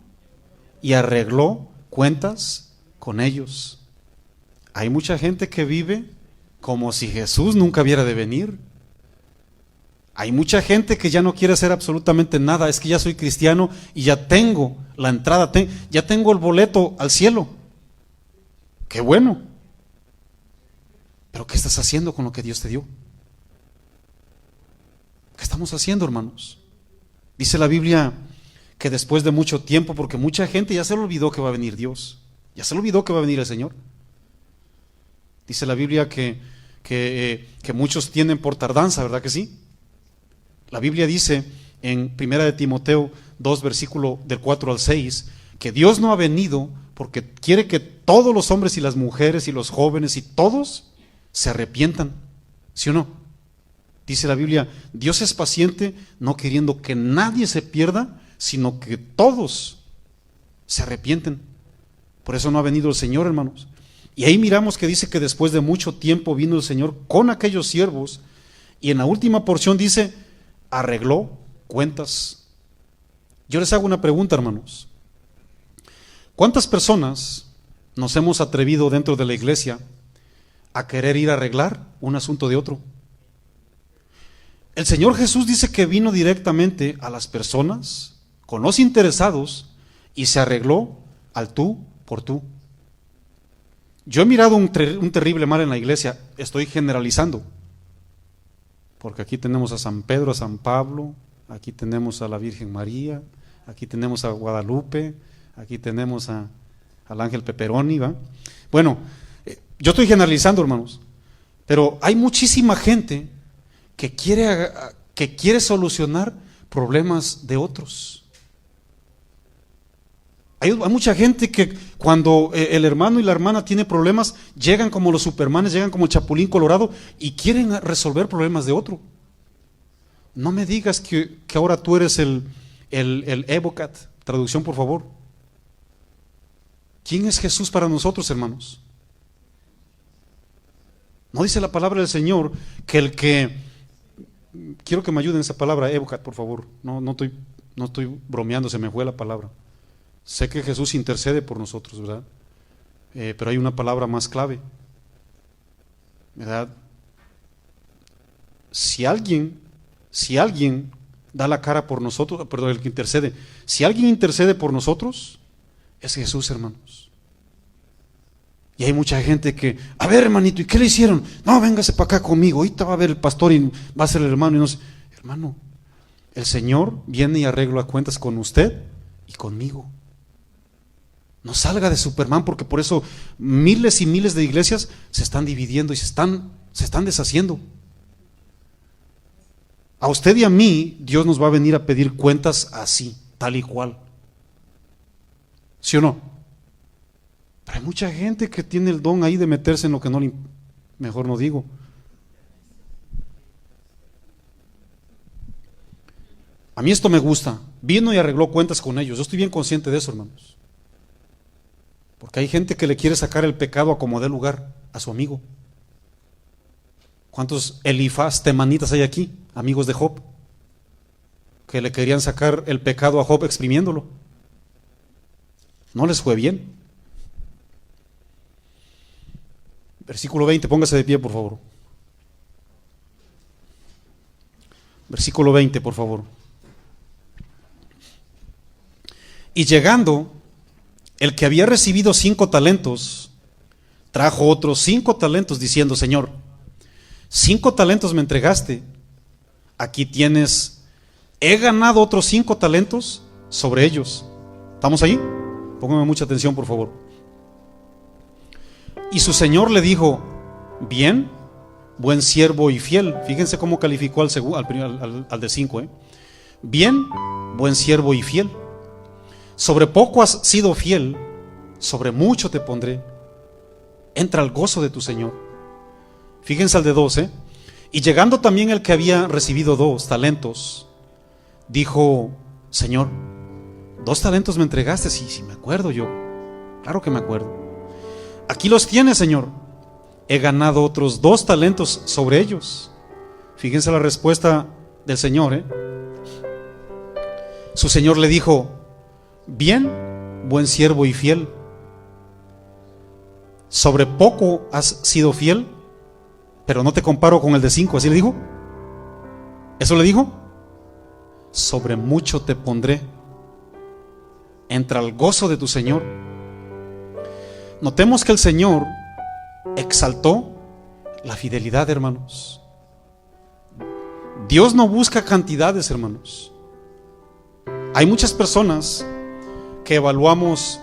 Y arregló cuentas con ellos. Hay mucha gente que vive como si Jesús nunca hubiera de venir. Hay mucha gente que ya no quiere hacer absolutamente nada. Es que ya soy cristiano y ya tengo la entrada, ya tengo el boleto al cielo. Qué bueno. Pero ¿qué estás haciendo con lo que Dios te dio? ¿Qué estamos haciendo, hermanos? Dice la Biblia que después de mucho tiempo, porque mucha gente ya se le olvidó que va a venir Dios, ya se le olvidó que va a venir el Señor. Dice la Biblia que muchos tienen por tardanza, ¿verdad que sí? La Biblia dice en 1 de Timoteo 2, versículo del 4 al 6, que Dios no ha venido porque quiere que todos los hombres y las mujeres y los jóvenes y todos se arrepientan, ¿sí o no? Dice la Biblia, Dios es paciente, no queriendo que nadie se pierda, sino que todos se arrepienten. Por eso no ha venido el Señor, hermanos. Y ahí miramos que dice que después de mucho tiempo vino el Señor con aquellos siervos, y en la última porción dice, arregló cuentas. Yo les hago una pregunta, hermanos. ¿Cuántas personas nos hemos atrevido dentro de la iglesia a querer ir a arreglar un asunto de otro? El Señor Jesús dice que vino directamente a las personas, con los interesados, y se arregló al tú por tú. Yo he mirado un terrible mal en la iglesia, estoy generalizando, porque aquí tenemos a San Pedro, a San Pablo, aquí tenemos a la Virgen María, aquí tenemos a Guadalupe, aquí tenemos al ángel Pepperoni, ¿va? Bueno, yo estoy generalizando, hermanos, pero hay muchísima gente que quiere solucionar problemas de otros. Hay mucha gente que cuando el hermano y la hermana tienen problemas, llegan como los supermanes, llegan como el Chapulín Colorado y quieren resolver problemas de otro. No me digas que ahora tú eres el Evocat. Traducción, por favor. ¿Quién es Jesús para nosotros, hermanos? No dice la palabra del Señor que quiero que me ayuden esa palabra, Evocat, por favor. No estoy bromeando, se me fue la palabra. Sé que Jesús intercede por nosotros, ¿verdad? Pero hay una palabra más clave, ¿verdad? Si alguien da la cara por nosotros, perdón, el que intercede, si alguien intercede por nosotros, es Jesús, hermanos. Y hay mucha gente que, a ver, hermanito, ¿y qué le hicieron? No, véngase para acá conmigo, ahorita va a ver el pastor y va a ser el hermano. Y no sé. Hermano, el Señor viene y arregla cuentas con usted y conmigo. No salga de Superman, porque por eso miles y miles de iglesias se están dividiendo y se están deshaciendo. A usted y a mí, Dios nos va a venir a pedir cuentas así, tal y cual. ¿Sí o no? Pero hay mucha gente que tiene el don ahí de meterse en lo que no le... Mejor no digo. A mí esto me gusta. Vino y arregló cuentas con ellos. Yo estoy bien consciente de eso, hermanos. Porque hay gente que le quiere sacar el pecado a como dé lugar a su amigo. ¿Cuántos Elifaz, temanitas hay aquí? Amigos de Job, que le querían sacar el pecado a Job exprimiéndolo. No les fue bien. Versículo 20, póngase de pie, por favor. Versículo 20, por favor. Y llegando, el que había recibido 5 talentos, trajo otros 5 talentos, diciendo: Señor, 5 talentos me entregaste, aquí tienes, he ganado otros 5 talentos sobre ellos. ¿Estamos ahí? Póngame mucha atención, por favor. Y su señor le dijo: bien, buen siervo y fiel. Fíjense cómo calificó al de 5, bien, buen siervo y fiel. Sobre poco has sido fiel, sobre mucho te pondré. Entra al gozo de tu Señor. Fíjense al de 2, Y llegando también el que había recibido 2 talentos, dijo: Señor, 2 talentos me entregaste. Sí, me acuerdo yo. Claro que me acuerdo. Aquí los tienes, Señor. He ganado otros 2 talentos sobre ellos. Fíjense la respuesta del Señor, Su Señor le dijo: bien, buen siervo y fiel. Sobre poco has sido fiel, pero no te comparo con el de 5. ¿Así le dijo? ¿Eso le dijo? Sobre mucho te pondré. Entra al gozo de tu Señor. Notemos que el Señor exaltó la fidelidad, hermanos. Dios no busca cantidades, hermanos. Hay muchas personas que evaluamos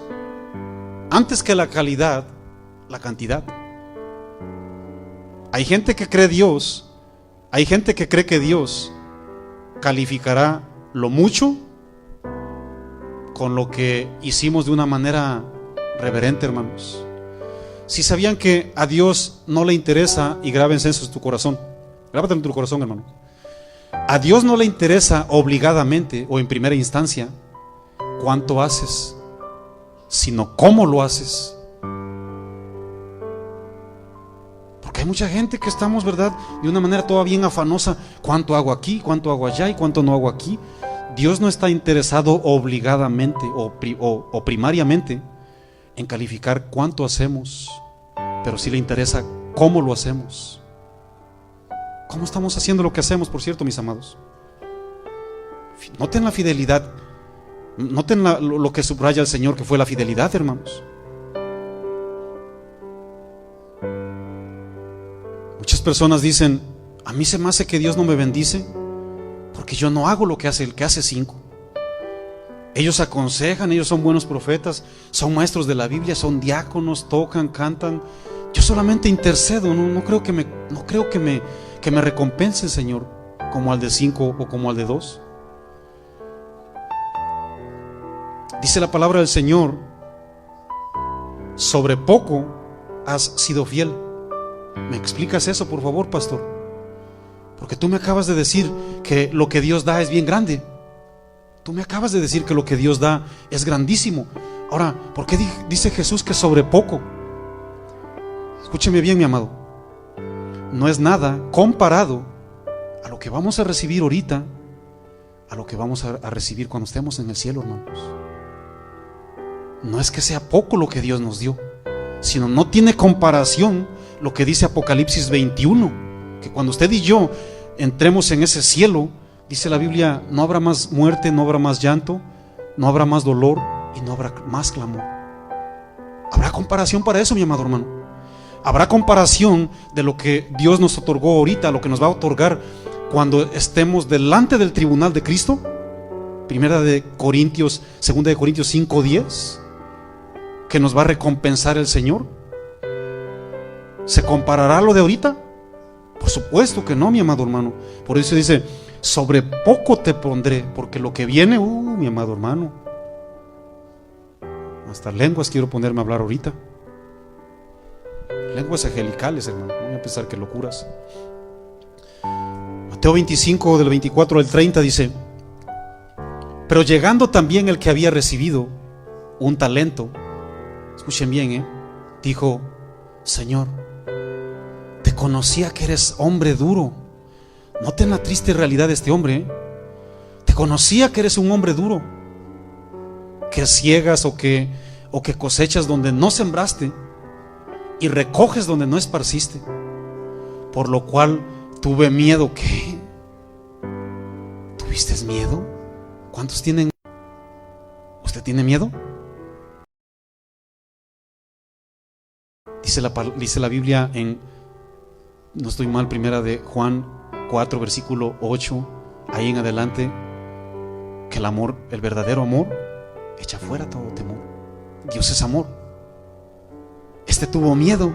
antes que la calidad, la cantidad. Hay gente que cree que Dios calificará lo mucho con lo que hicimos de una manera reverente, hermanos. Si sabían que a Dios no le interesa, y grábense eso en tu corazón, grábatelo en tu corazón, hermano. A Dios no le interesa obligadamente o en primera instancia cuánto haces, sino cómo lo haces. Porque hay mucha gente que estamos, ¿verdad?, de una manera toda bien afanosa. ¿Cuánto hago aquí? ¿Cuánto hago allá? ¿Y cuánto no hago aquí? Dios no está interesado obligadamente o primariamente en calificar cuánto hacemos, pero sí le interesa cómo lo hacemos. ¿Cómo estamos haciendo lo que hacemos, por cierto, mis amados? Noten la fidelidad. Noten lo que subraya el Señor, que fue la fidelidad, hermanos. Muchas personas dicen: a mí se me hace que Dios no me bendice porque yo no hago lo que hace el que hace 5. Ellos aconsejan, ellos son buenos profetas, son maestros de la Biblia, son diáconos, tocan, cantan. Yo solamente intercedo. No creo que me recompense el Señor como al de 5 o como al de 2. Dice la palabra del Señor: sobre poco has sido fiel. ¿Me explicas eso, por favor, pastor? Porque tú me acabas de decir que lo que Dios da es bien grande. Tú me acabas de decir que lo que Dios da es grandísimo. Ahora, ¿por qué dice Jesús que sobre poco? Escúcheme bien, mi amado. No es nada comparado a lo que vamos a recibir ahorita, a lo que vamos a recibir cuando estemos en el cielo, hermanos. No es que sea poco lo que Dios nos dio, sino no tiene comparación lo que dice Apocalipsis 21, que cuando usted y yo entremos en ese cielo, dice la Biblia, no habrá más muerte, no habrá más llanto, no habrá más dolor y no habrá más clamor. Habrá comparación para eso, mi amado hermano. Habrá comparación de lo que Dios nos otorgó ahorita, lo que nos va a otorgar cuando estemos delante del tribunal de Cristo. Segunda de Corintios 5:10, que nos va a recompensar el Señor. ¿Se comparará lo de ahorita? Por supuesto que no, mi amado hermano. Por eso dice: sobre poco te pondré, porque lo que viene, mi amado hermano, hasta lenguas quiero ponerme a hablar ahorita. Lenguas angelicales, hermano. No voy a pensar que locuras. Mateo 25, del 24 al 30 dice: pero llegando también el que había recibido un talento, escuchen bien, dijo: Señor, te conocía que eres hombre duro. Noten la triste realidad de este hombre, Te conocía que eres un hombre duro, que ciegas o que cosechas donde no sembraste y recoges donde no esparciste, por lo cual tuve miedo. ¿Qué? ¿Tuviste miedo? ¿Cuántos tienen? ¿Usted tiene miedo? Dice la Biblia en, no estoy mal, primera de Juan 4, versículo 8, ahí en adelante, que el amor, el verdadero amor, echa fuera todo temor. Dios es amor. Este tuvo miedo.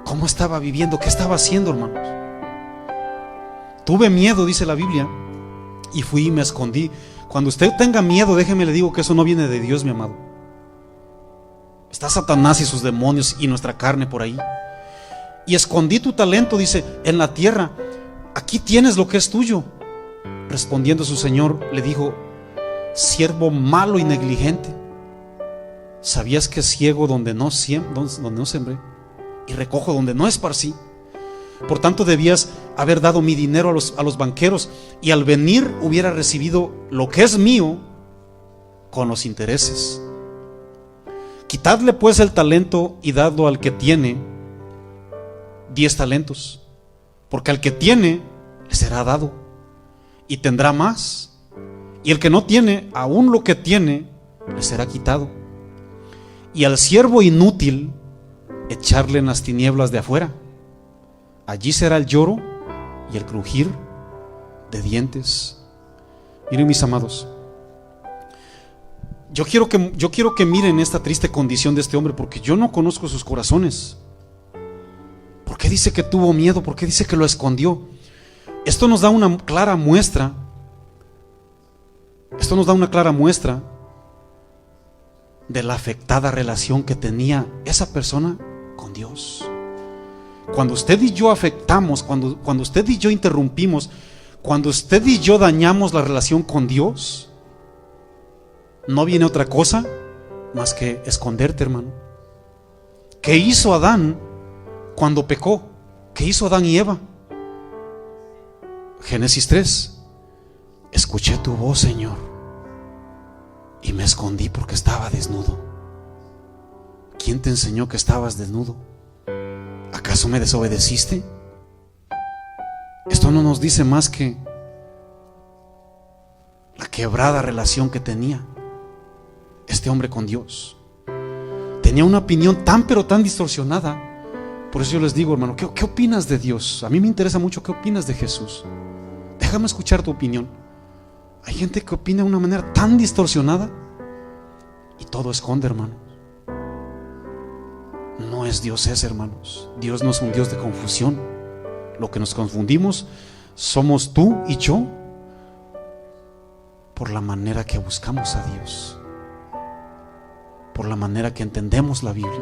¿Cómo estaba viviendo? ¿Qué estaba haciendo, hermanos? Tuve miedo, dice la Biblia, y fui y me escondí. Cuando usted tenga miedo, déjeme le digo que eso no viene de Dios, mi amado. Está Satanás y sus demonios y nuestra carne por ahí. Y escondí tu talento, dice, en la tierra. Aquí tienes lo que es tuyo. Respondiendo su señor, le dijo: siervo malo y negligente, ¿sabías que ciego donde no sembré y recojo donde no esparcí? Por tanto debías haber dado mi dinero a los banqueros, y al venir hubiera recibido lo que es mío con los intereses. Quitadle pues el talento y dadlo al que tiene 10 talentos, porque al que tiene le será dado y tendrá más, y el que no tiene, aún lo que tiene le será quitado. Y al siervo inútil echarle en las tinieblas de afuera. Allí será el lloro y el crujir de dientes. Miren, mis amados, yo quiero que miren esta triste condición de este hombre, porque yo no conozco sus corazones. ¿Por qué dice que tuvo miedo? ¿Por qué dice que lo escondió? Esto nos da una clara muestra. Esto nos da una clara muestra de la afectada relación que tenía esa persona con Dios. Cuando usted y yo afectamos, cuando usted y yo interrumpimos, cuando usted y yo dañamos la relación con Dios, no viene otra cosa más que esconderte, hermano. ¿Qué hizo Adán cuando pecó? ¿Qué hizo Adán y Eva? Génesis 3: escuché tu voz, Señor, y me escondí porque estaba desnudo. ¿Quién te enseñó que estabas desnudo? ¿Acaso me desobedeciste? Esto no nos dice más que la quebrada relación que tenía este hombre con Dios. Tenía una opinión tan pero tan distorsionada. Por eso yo les digo, hermano, ¿qué opinas de Dios? A mí me interesa mucho qué opinas de Jesús. Déjame escuchar tu opinión. Hay gente que opina de una manera tan distorsionada y todo esconde, hermano. No es Dios ese, hermanos. Dios no es un Dios de confusión. Lo que nos confundimos somos tú y yo por la manera que buscamos a Dios, por la manera que entendemos la Biblia.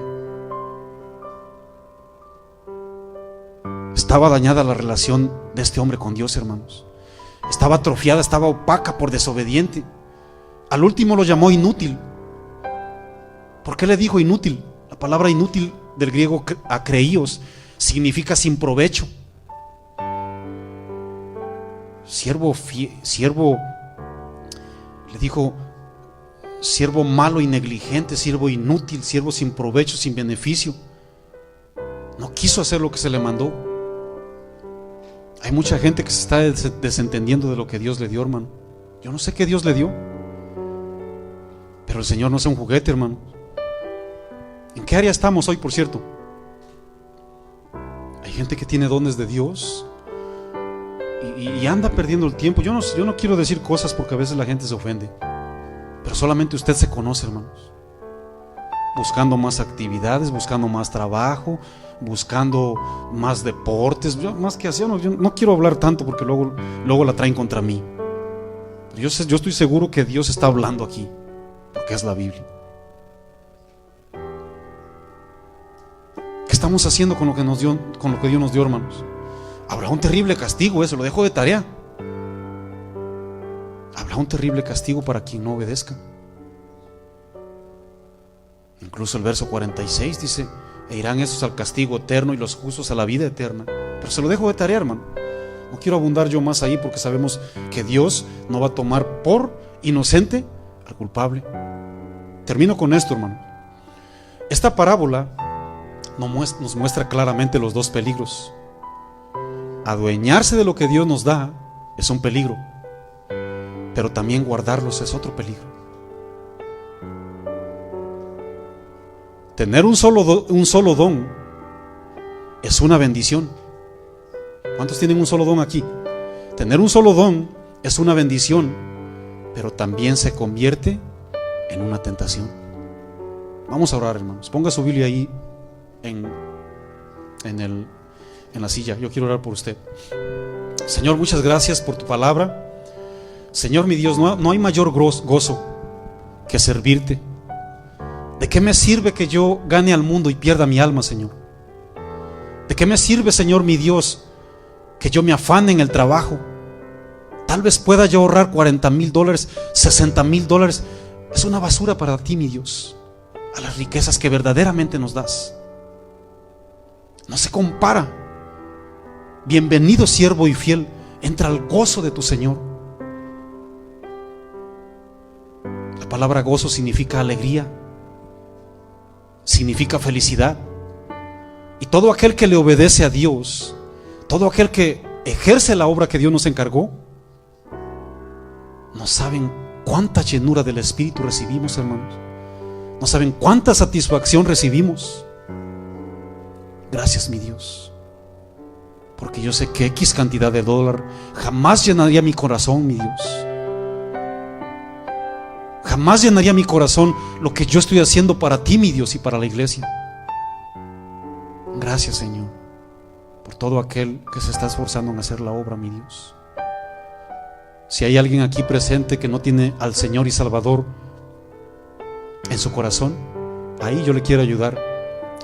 Estaba dañada la relación de este hombre con Dios, hermanos. Estaba atrofiada, estaba opaca por desobediente. Al último lo llamó inútil. ¿Por qué le dijo inútil? La palabra inútil del griego akreios significa sin provecho. Siervo le dijo: siervo malo y negligente, siervo inútil, siervo sin provecho, sin beneficio. No quiso hacer lo que se le mandó. Hay mucha gente que se está desentendiendo de lo que Dios le dio, hermano. Yo no sé qué Dios le dio, pero el Señor no es un juguete, hermano. ¿En qué área estamos hoy, por cierto? Hay gente que tiene dones de Dios y anda perdiendo el tiempo. Yo no quiero decir cosas porque a veces la gente se ofende, pero solamente usted se conoce, hermanos. Buscando más actividades, buscando más trabajo, buscando más deportes, más que así. Yo no quiero hablar tanto porque luego la traen contra mí. Pero yo estoy seguro que Dios está hablando aquí, porque es la Biblia. ¿Qué estamos haciendo con lo que Dios nos dio, hermanos? Habrá un terrible castigo, eso lo dejo de tarea. Habrá un terrible castigo para quien no obedezca. Incluso el verso 46 dice: e irán esos al castigo eterno y los justos a la vida eterna. Pero se lo dejo de tarea, hermano. No quiero abundar yo más ahí, porque sabemos que Dios no va a tomar por inocente al culpable. Termino con esto, hermano. Esta parábola nos muestra claramente los dos peligros. Adueñarse de lo que Dios nos da es un peligro, pero también guardarlos es otro peligro. Tener un solo don es una bendición. ¿Cuántos tienen un solo don aquí? Tener un solo don es una bendición, pero también se convierte en una tentación. Vamos a orar, hermanos. Ponga su Biblia ahí en la silla. Yo quiero orar por usted. Señor, muchas gracias por tu palabra. Señor mi Dios, no hay mayor gozo que servirte. ¿De qué me sirve que yo gane al mundo y pierda mi alma, Señor? ¿De qué me sirve, Señor mi Dios, que yo me afane en el trabajo? Tal vez pueda yo ahorrar $40,000, $60,000. Es una basura para ti, mi Dios, a las riquezas que verdaderamente nos das. No se compara. Bienvenido siervo y fiel, entra al gozo de tu Señor. La palabra gozo significa alegría, significa felicidad. Y todo aquel que le obedece a Dios, todo aquel que ejerce la obra que Dios nos encargó, no saben cuánta llenura del Espíritu recibimos, hermanos. No saben cuánta satisfacción recibimos. Gracias, mi Dios, porque yo sé que X cantidad de dólar jamás llenaría mi corazón, mi Dios. Jamás llenaría mi corazón lo que yo estoy haciendo para ti, mi Dios, y para la iglesia. Gracias, Señor, por todo aquel que se está esforzando en hacer la obra, mi Dios. Si hay alguien aquí presente que no tiene al Señor y Salvador en su corazón, ahí yo le quiero ayudar.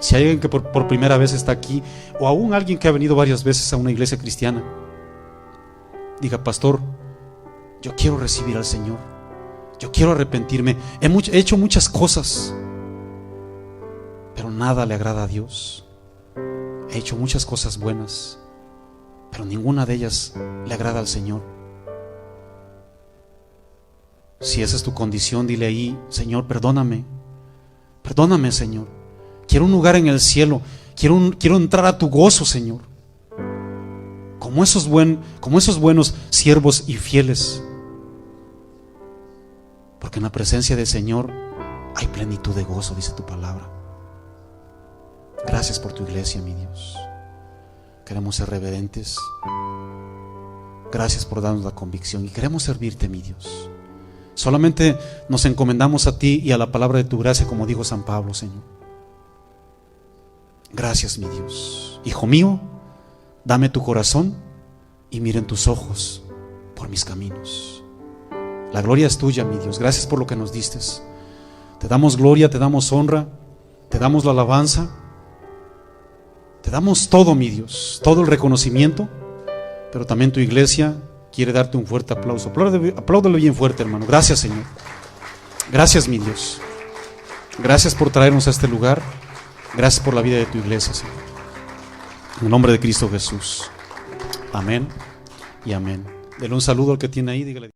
Si hay alguien que por primera vez está aquí, o aún alguien que ha venido varias veces a una iglesia cristiana, diga: pastor, yo quiero recibir al Señor, yo quiero arrepentirme, he hecho muchas cosas, pero nada le agrada a Dios. He hecho muchas cosas buenas, pero ninguna de ellas le agrada al Señor. Si esa es tu condición, dile ahí: Señor, perdóname, perdóname, Señor. Quiero un lugar en el cielo, quiero entrar a tu gozo, Señor, como esos buenos siervos y fieles, porque en la presencia del Señor hay plenitud de gozo, dice tu palabra. Gracias por tu iglesia, mi Dios. Queremos ser reverentes. Gracias por darnos la convicción y queremos servirte, mi Dios. Solamente nos encomendamos a ti y a la palabra de tu gracia, como dijo San Pablo, Señor. Gracias, mi Dios. Hijo mío, dame tu corazón y miren tus ojos por mis caminos. La gloria es tuya, mi Dios. Gracias por lo que nos diste. Te damos gloria, te damos honra, te damos la alabanza, te damos todo, mi Dios, todo el reconocimiento. Pero también tu iglesia quiere darte un fuerte aplauso. Apláudalo bien fuerte, hermano. Gracias, Señor. Gracias, mi Dios. Gracias por traernos a este lugar. Gracias por la vida de tu iglesia, Señor. En el nombre de Cristo Jesús. Amén y amén. Dele un saludo al que tiene ahí, dígale.